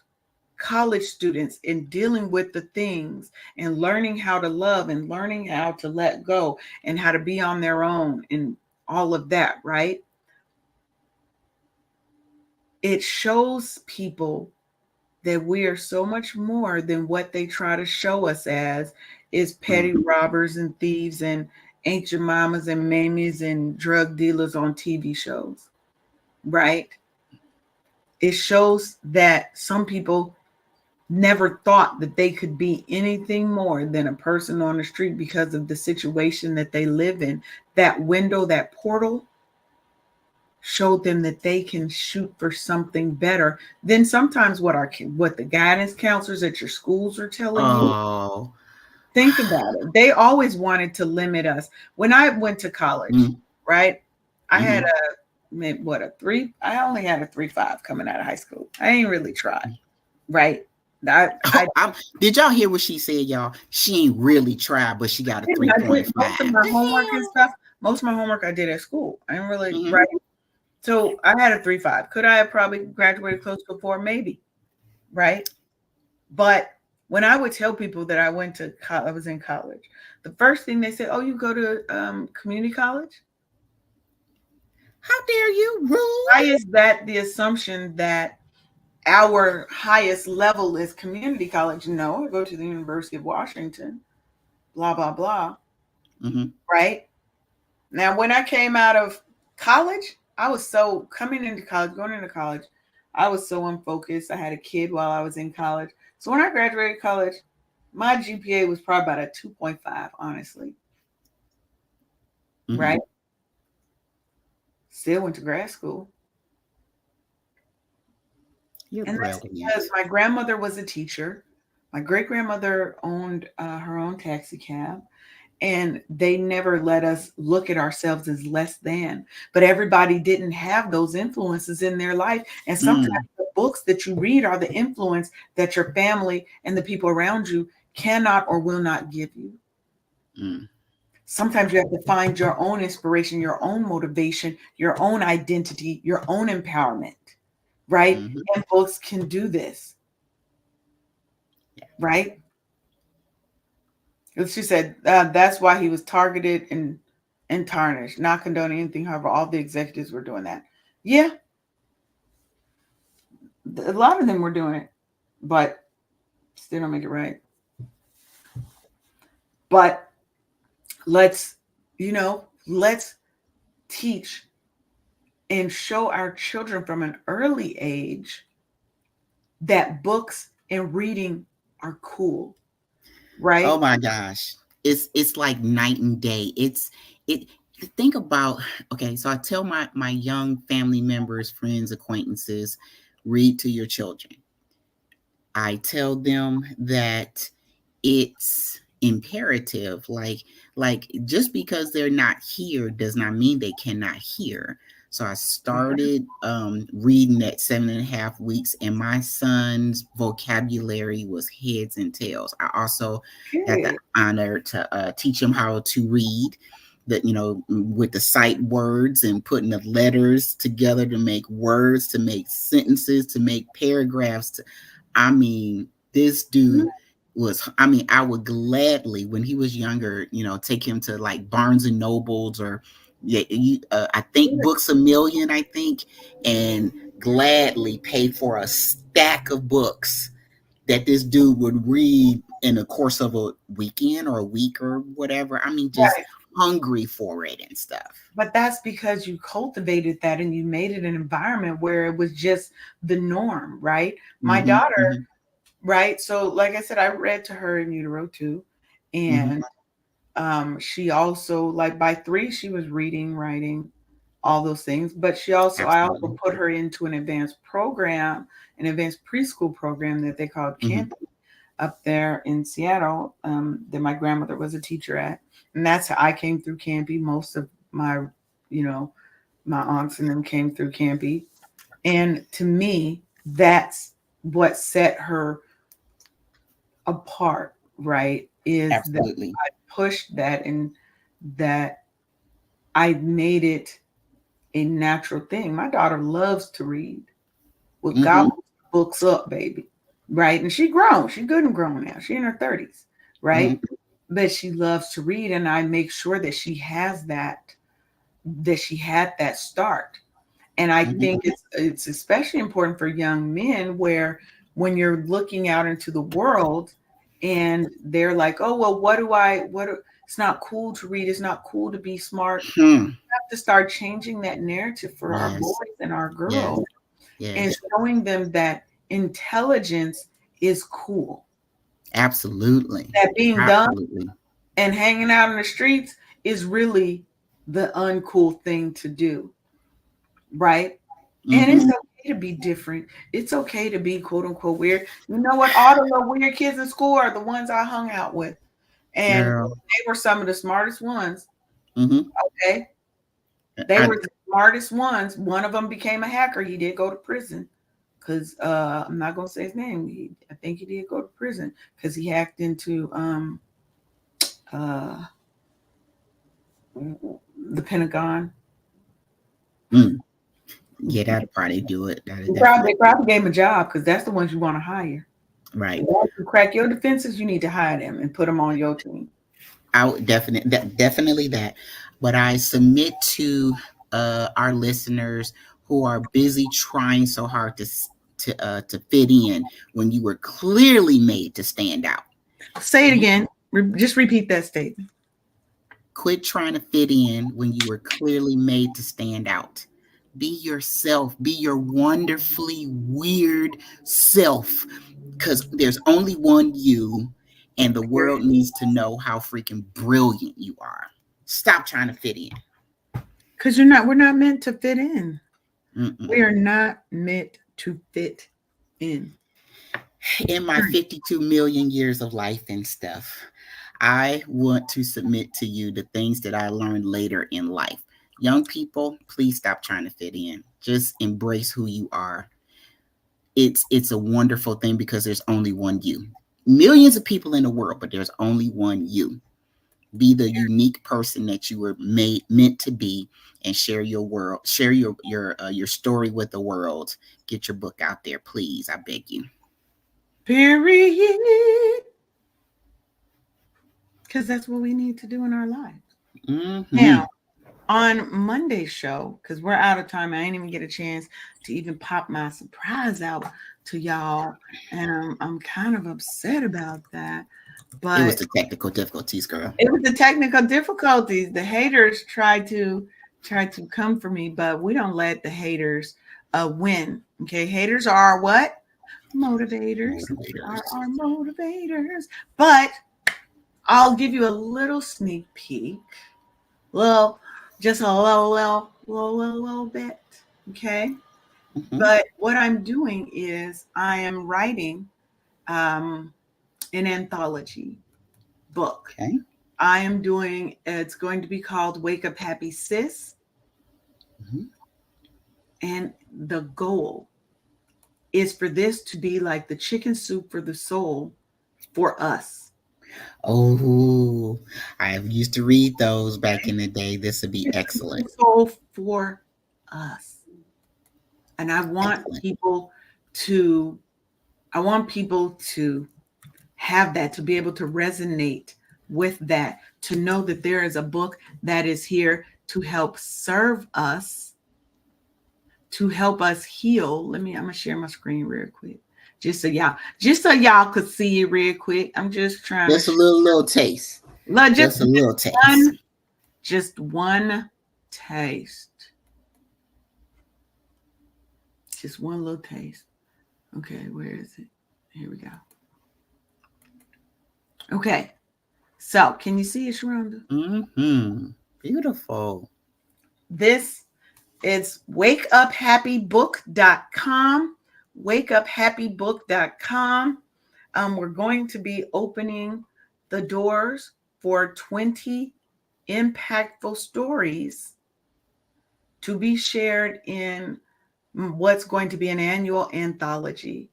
college students in dealing with the things and learning how to love and learning how to let go and how to be on their own and all of that, right? It shows people that we are so much more than what they try to show us as is petty Mm-hmm. robbers and thieves and ancient mamas and mamies and drug dealers on TV shows, right? It shows that some people never thought that they could be anything more than a person on the street because of the situation that they live in. That window, that portal showed them that they can shoot for something better than sometimes what the guidance counselors at your schools are telling you. Oh. Think about it. They always wanted to limit us. When I went to college, right? I had Mm-hmm. a three. I only had a 3.5 coming out of high school. I ain't really tried, right? I Oh, did y'all hear what she said, y'all? She ain't really tried, but she got a didn't. I did 3.5. most of my The homework and hell? stuff. Most of my homework I did at school. I didn't really, Mm-hmm. right? So I had a 3.5. Could I have probably graduated close to 4? Maybe, right? But when I would tell people that I was in college, the first thing they said, "Oh, you go to community college?" How dare you, Why rude? is that the assumption that our highest level is community college? No, I go to the University of Washington. Blah blah blah. Mm-hmm. Right now, when I came out of college, I was so coming into college, going into college. I was so unfocused. I had a kid while I was in college. So when I graduated college, my GPA was probably about a 2.5, honestly. Mm-hmm. Right? Still went to grad school. You're And that's because brilliant. my grandmother was a teacher. My great grandmother owned her own taxi cab, and they never let us look at ourselves as less than. But everybody didn't have those influences in their life. And sometimes Mm, the books that you read are the influence that your family and the people around you cannot or will not give you. mm, Sometimes you have to find your own inspiration, your own motivation, your own identity, your own empowerment, right? mm-hmm. And books can do this, Yeah. right? As she said, that's why he was targeted and tarnished, not condoning anything. However, all the executives were doing that. Yeah, a lot of them were doing it, but still don't make it right. But let's, let's teach and show our children from an early age that books and reading are cool, right? Oh my gosh. It's like night and day. It think about, okay, so I tell my young family members, friends, acquaintances, read to your children. I tell them that it's imperative, like just because they're not here does not mean they cannot hear. So I started reading at 7.5 weeks, and my son's vocabulary was heads and tails. I also had the Okay. honor to teach him how to read, that, with the sight words and putting the letters together to make words, to make sentences, to make paragraphs. I mean, this dude was, I mean, I would gladly, when he was younger, take him to like Barnes and Nobles, or yeah, I think Books a Million, I think, and gladly pay for a stack of books that this dude would read in the course of a weekend or a week or whatever. I mean, just Right. hungry for it and stuff. But that's because you cultivated that and you made it an environment where it was just the norm, right? My Mm-hmm, daughter, mm-hmm, right? So, like I said, I read to her in utero too. mm-hmm. And she also, like by 3, she was reading, writing, all those things. But I also Absolutely. put her into an advanced program, an advanced preschool program that they called Mm-hmm, Camp up there in Seattle, that my grandmother was a teacher at. And that's how I came through Campy. Most of my, you know, my aunts and them came through Campy. And to me, that's what set her apart, right? Is that absolutely. I pushed that, and that I made it a natural thing. My daughter loves to read. With Mm-hmm, gobbles books up, baby. Right? And she grown. She good and grown now. She in her 30s, right? mm-hmm, But she loves to read, and I make sure that she has that she had that start. And I mm-hmm. think it's especially important for young men, where when you're looking out into the world and they're like, oh well, it's not cool to read, it's not cool to be smart. Hmm. We have to start changing that narrative for our Yes, boys and our yes, girls, and yes. showing them that intelligence is cool. Absolutely. That being dumb Absolutely. and hanging out in the streets is really the uncool thing to do, right? And it's Mm-hmm. okay to be different. It's okay to be quote unquote weird. You know what? All the little weird kids in school are the ones I hung out with. And Girl. they were some of the smartest ones. Mm-hmm. Okay. They I, were the smartest ones. One of them became a hacker. He did go to prison. Because I'm not gonna say his name. I think he did go to prison because he hacked into uh, the Pentagon. mm, yeah, that'd probably do it. That'd They definitely probably gave him a job because that's the ones you want to hire. right. Once you crack your defenses, you need to hire them and put them on your team. I would definitely that. But I submit to our listeners who are busy trying so hard to fit in when you were clearly made to stand out. Say it again. Just repeat that statement. Quit trying to fit in when you were clearly made to stand out. Be yourself. Be your wonderfully weird self. Because there's only one you, and the world needs to know how freaking brilliant you are. Stop trying to fit in. Because we're not meant to fit in. Mm-mm. We are not meant to fit in. In my 52 million years of life and stuff, I want to submit to you the things that I learned later in life. Young people, please stop trying to fit in. Just embrace who you are. It's a wonderful thing because there's only one you. Millions of people in the world, but there's only one you. Be the unique person that you were meant to be, and share your world, share your story with the world. Get your book out there, please. I beg you. Period. Because that's what we need to do in our lives. Mm-hmm. Now, on Monday's show, because we're out of time, I didn't even get a chance to even pop my surprise out to y'all. And I'm kind of upset about that. It was But the technical difficulties, girl. it was the technical difficulties. The haters tried to try to come for me, but we don't let the haters win. Okay, haters are what? Motivators. They are Motivators. our motivators. But I'll give you a little sneak peek. Well, just a little bit. Okay. Hmm. But what I'm doing is I am writing um, an anthology book. Okay. I am doing, it's going to be called Wake Up Happy Sis. Hmm. And the goal is for this to be like the chicken soup for the soul for us. Oh, I used to read those back in the day. This would be Chicken soup for excellent. the soul for us. And Excellent. to, I want people to have that, to be able to resonate with that, to know that there is a book that is here to help serve us, to help us heal. I'm gonna share my screen real quick. Just so y'all could see it real quick. I'm just trying to Just a little taste. just Just a little taste. one, just one taste. Just one little taste. Okay, where is it? Here we go. Okay. So can you see it, Sharonda? Hmm. Beautiful. This is wakeuphappybook.com. Wakeuphappybook.com. We're going to be opening the doors for 20 impactful stories to be shared in what's going to be an annual anthology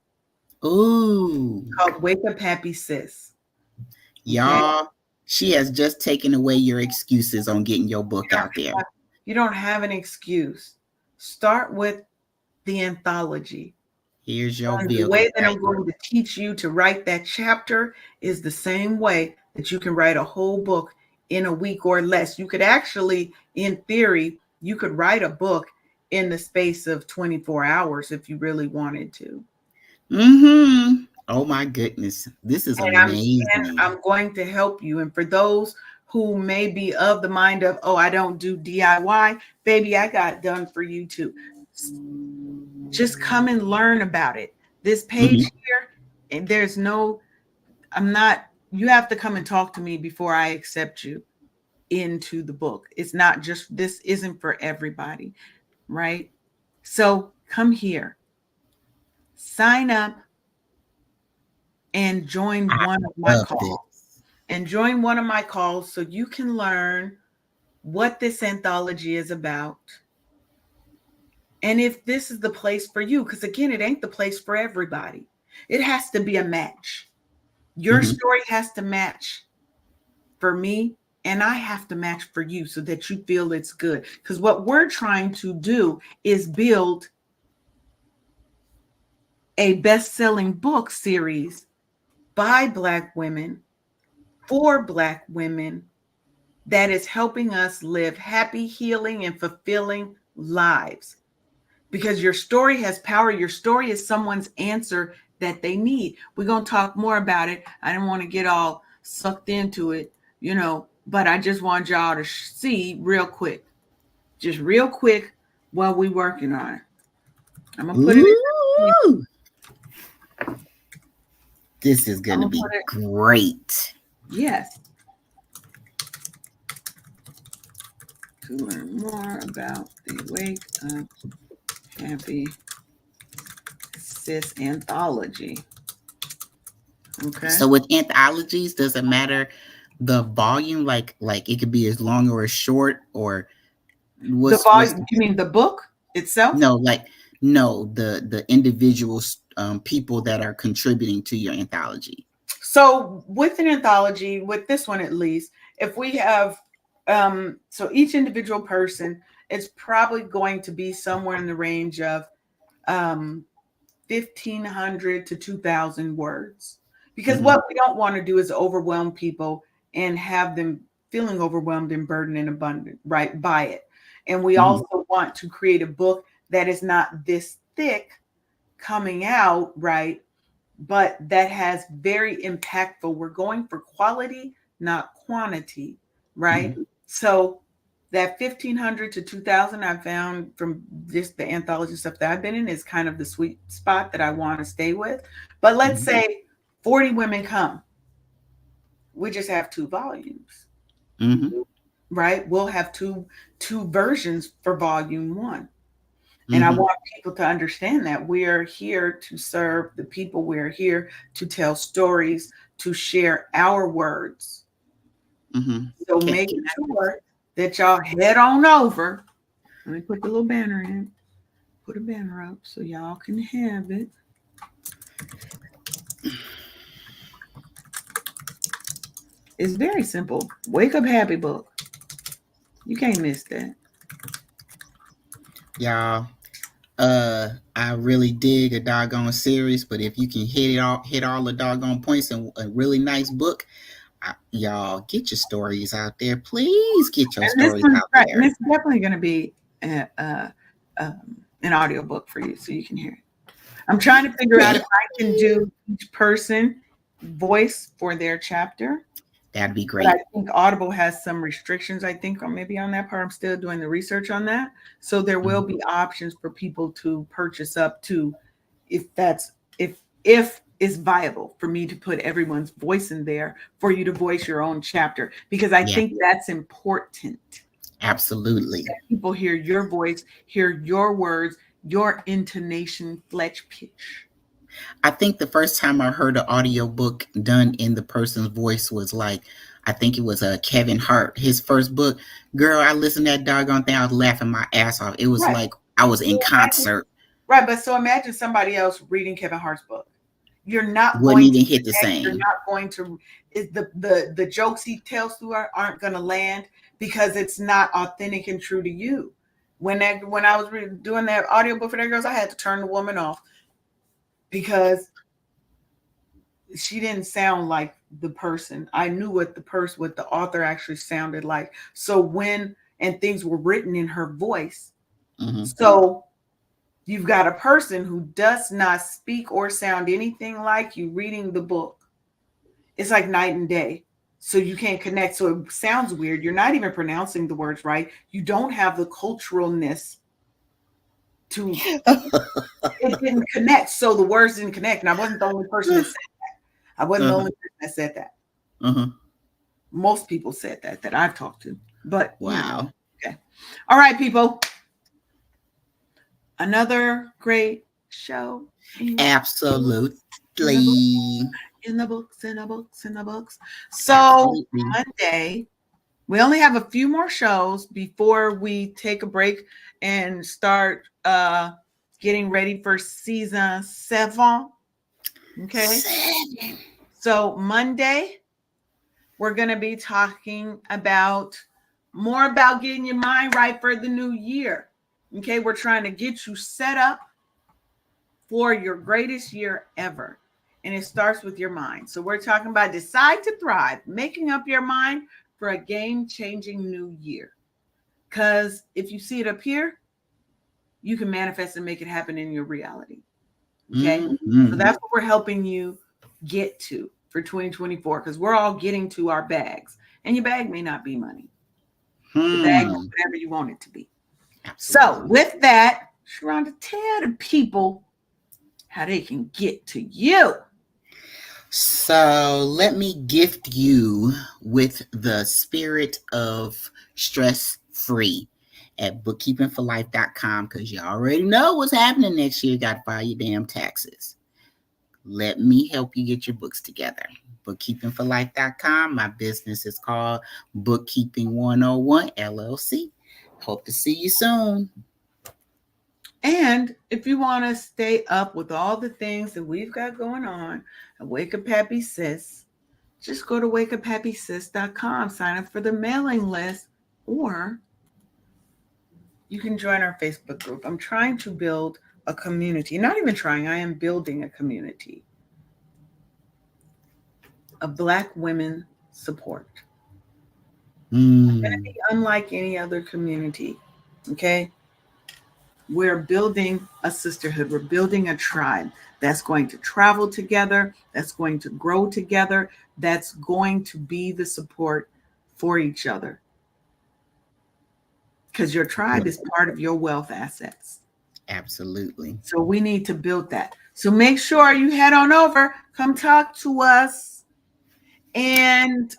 Ooh. called Wake Up Happy Sis. Okay. Y'all, she has just taken away your excuses on getting your You book don't out there. have, you don't have an excuse. Start with the anthology. Here's your And the vehicle way that right I'm going to teach you to write that chapter is the same way that you can write a whole book in a week or less. You could actually, in theory, you could write a book in the space of 24 hours if you really wanted to. here. Mm-hmm. Oh my goodness. This is amazing. I'm going to help you. And for those who may be of the mind of, oh, I don't do DIY, baby, I got done for you too. Just come and learn about it. This page Hmm. here, and there's no, I'm not, you have to come and talk to me before I accept you into the book. It's not just, this isn't for everybody, right? So come here, sign up and join I one of my love calls. this. And join one of my calls so you can learn what this anthology is about. And if this is the place for you, because again, it ain't the place for everybody. It has to be a match. Your Hmm. story has to match for me, and I have to match for you so that you feel it's good. Because what we're trying to do is build a best selling book series by Black women for Black women that is helping us live happy, healing, and fulfilling lives. Because your story has power. Your story is someone's answer that they need. We're going to talk more about it. I didn't want to get all sucked into it, but I just want y'all to see real quick, just real quick while we working on it. I'm going to put it in. Ooh. This is I'm going to going to be put it, great. yes, to learn more about the Wake Up Happy Sis anthology. Okay. So with anthologies, does it matter the volume? Like it could be as long or as short, or The what's volume, you mean the book itself? no, like no, the individual people that are contributing to your anthology. So with an anthology, with this one at least, if we have so each individual person, it's probably going to be somewhere in the range of um 1,500 to 2,000 words. Because Hmm. what we don't want to do is overwhelm people and have them feeling overwhelmed and burdened and abundant, right, by it. And we Hmm. also want to create a book that is not this thick coming out, right, but that has very impactful. We're going for quality, not quantity, right? Hmm. So that 1500 to 2000 I found from just the anthology stuff that I've been in is kind of the sweet spot that I want to stay with. But let's Mm-hmm. say 40 women come. We just have 2 volumes, Mm-hmm. right? We'll have two versions for volume 1. And I Mm-hmm. want people to understand that we are here to serve the people. We're here to tell stories, to share our words. Mm-hmm. So Can, make can sure that y'all head on over. Let me put the little banner in. Put a banner up so y'all can have it. It's very simple. Wake Up Happy book. You can't miss that. y'all? I really dig a doggone series, but if you can hit all the doggone points in a really nice book, y'all get your stories out there. Please get your And this stories one's out right, and there. it's definitely going to be um, an audio book for you so you can hear it. I'm trying to figure out if I can do each person voice for their chapter, That'd be but I great. think Audible has some restrictions, I think, or maybe on that part. I'm still doing the research on that. So there will Mhm. be options for people to purchase up to if that's if it's viable for me to put everyone's voice in there for you to voice your own chapter because I Yeah, think that's important. absolutely. People hear your voice, hear your words, your intonation, fletch, pitch. I think the first time I heard an audio book done in the person's voice was like, I think it was Kevin Hart, his first book. Girl, I listened to that doggone thing. I was laughing my ass off. It was Right. like I was So in imagine, concert. right, but so imagine somebody else reading Kevin Hart's book. You're not Wouldn't going to even hit the connect. You're same. not going to. Is the jokes he tells through aren't going to land because it's not authentic and true to you. When I was doing that audiobook for that girls, I had to turn the woman off because she didn't sound like the person. I knew what the author actually sounded like. So when and things were written in her voice. Mm-hmm. So you've got a person who does not speak or sound anything like you reading the book. It's like night and day. So you can't connect. So it sounds weird. You're not even pronouncing the words right. You don't have the culturalness to it didn't connect. So the words didn't connect. And I wasn't the only person that said that. I wasn't the Uh-huh. only person that said that. Uh-huh. Most people said that I've talked to. But Wow. okay. All right, people. Another great show in in the book, Absolutely. in the books, in the books, in the books. So Absolutely. Monday, we only have a few more shows before we take a break and start getting ready for season 7. Okay. 7. So Monday, we're going to be talking about more about getting your mind right for the new year. Okay. We're trying to get you set up for your greatest year ever. And it starts with your mind. So we're talking about decide to thrive, making up your mind for a game changing new year. Because if you see it up here, you can manifest and make it happen in your reality. Okay. So Mm-hmm. that's what we're helping you get to for 2024 because we're all getting to our bags. And your bag may not be money, your bag is Hmm. whatever you want it to be. So, Absolutely. with that, Sharonda, tell the people how they can get to you. So let me gift you with the spirit of stress free at bookkeepingforlife.com because you already know what's happening next year. You got to file your damn taxes. Let me help you get your books together. Bookkeepingforlife.com. My business is called Bookkeeping 101 LLC. Hope to see you soon. And if you want to stay up with all the things that we've got going on at Wake Up Happy Sis, just go to wakeuphappysis.com, sign up for the mailing list, or you can join our Facebook group. I'm trying to build a community. Not even trying, I am building a community of Black women support. It's going to Mm. be unlike any other community. Okay. We're building a sisterhood, we're building a tribe that's going to travel together, that's going to grow together, that's going to be the support for each other. because your tribe is part of your wealth assets. Absolutely. So we need to build that. So make sure you head on over, come talk to us, and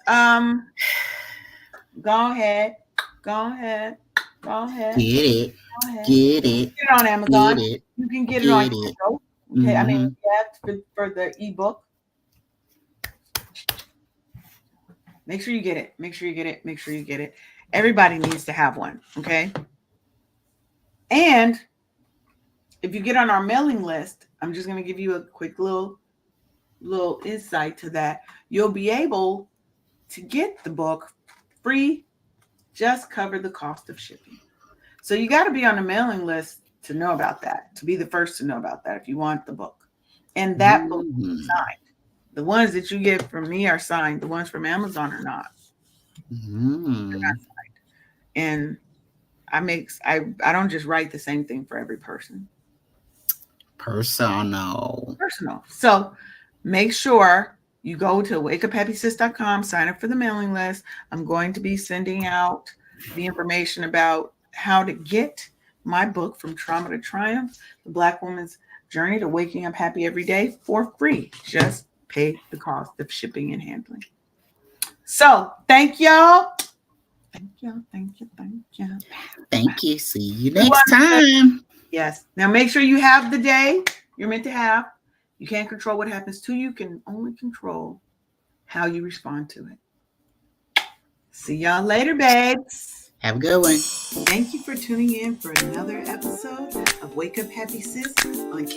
go ahead, go ahead, go ahead, Get it. go ahead. Get it. Get it on Get Amazon. it. You can get it on Get it. Kindle. Okay, I mean, Mm-hmm. yeah, for the ebook. Make sure you get it. Make sure you get it. Make sure you get it. Everybody needs to have one. Okay. And if you get on our mailing list, I'm just going to give you a quick little insight to that. You'll be able to get the book free, just cover the cost of shipping. So you got to be on the mailing list to know about that, to be the first to know about that if you want the book. And that book is signed. The ones that you get from me are signed. The ones from Amazon are not. Mm-hmm. They're not signed. And I don't just write the same thing for every person. Personal. So make sure you go to wakeuphappysis.com, sign up for the mailing list. I'm going to be sending out the information about how to get my book, From Trauma to Triumph, The Black Woman's Journey to Waking Up Happy Every Day, for free. Just pay the cost of shipping and handling. So thank y'all. Thank you. Thank you. Thank you. Thank you. See you next time. Yes. Now make sure you have the day you're meant to have. You can't control what happens to you. You can only control how you respond to it. See y'all later, babes. Have a good one. Thank you for tuning in for another episode of Wake Up Happy Sis on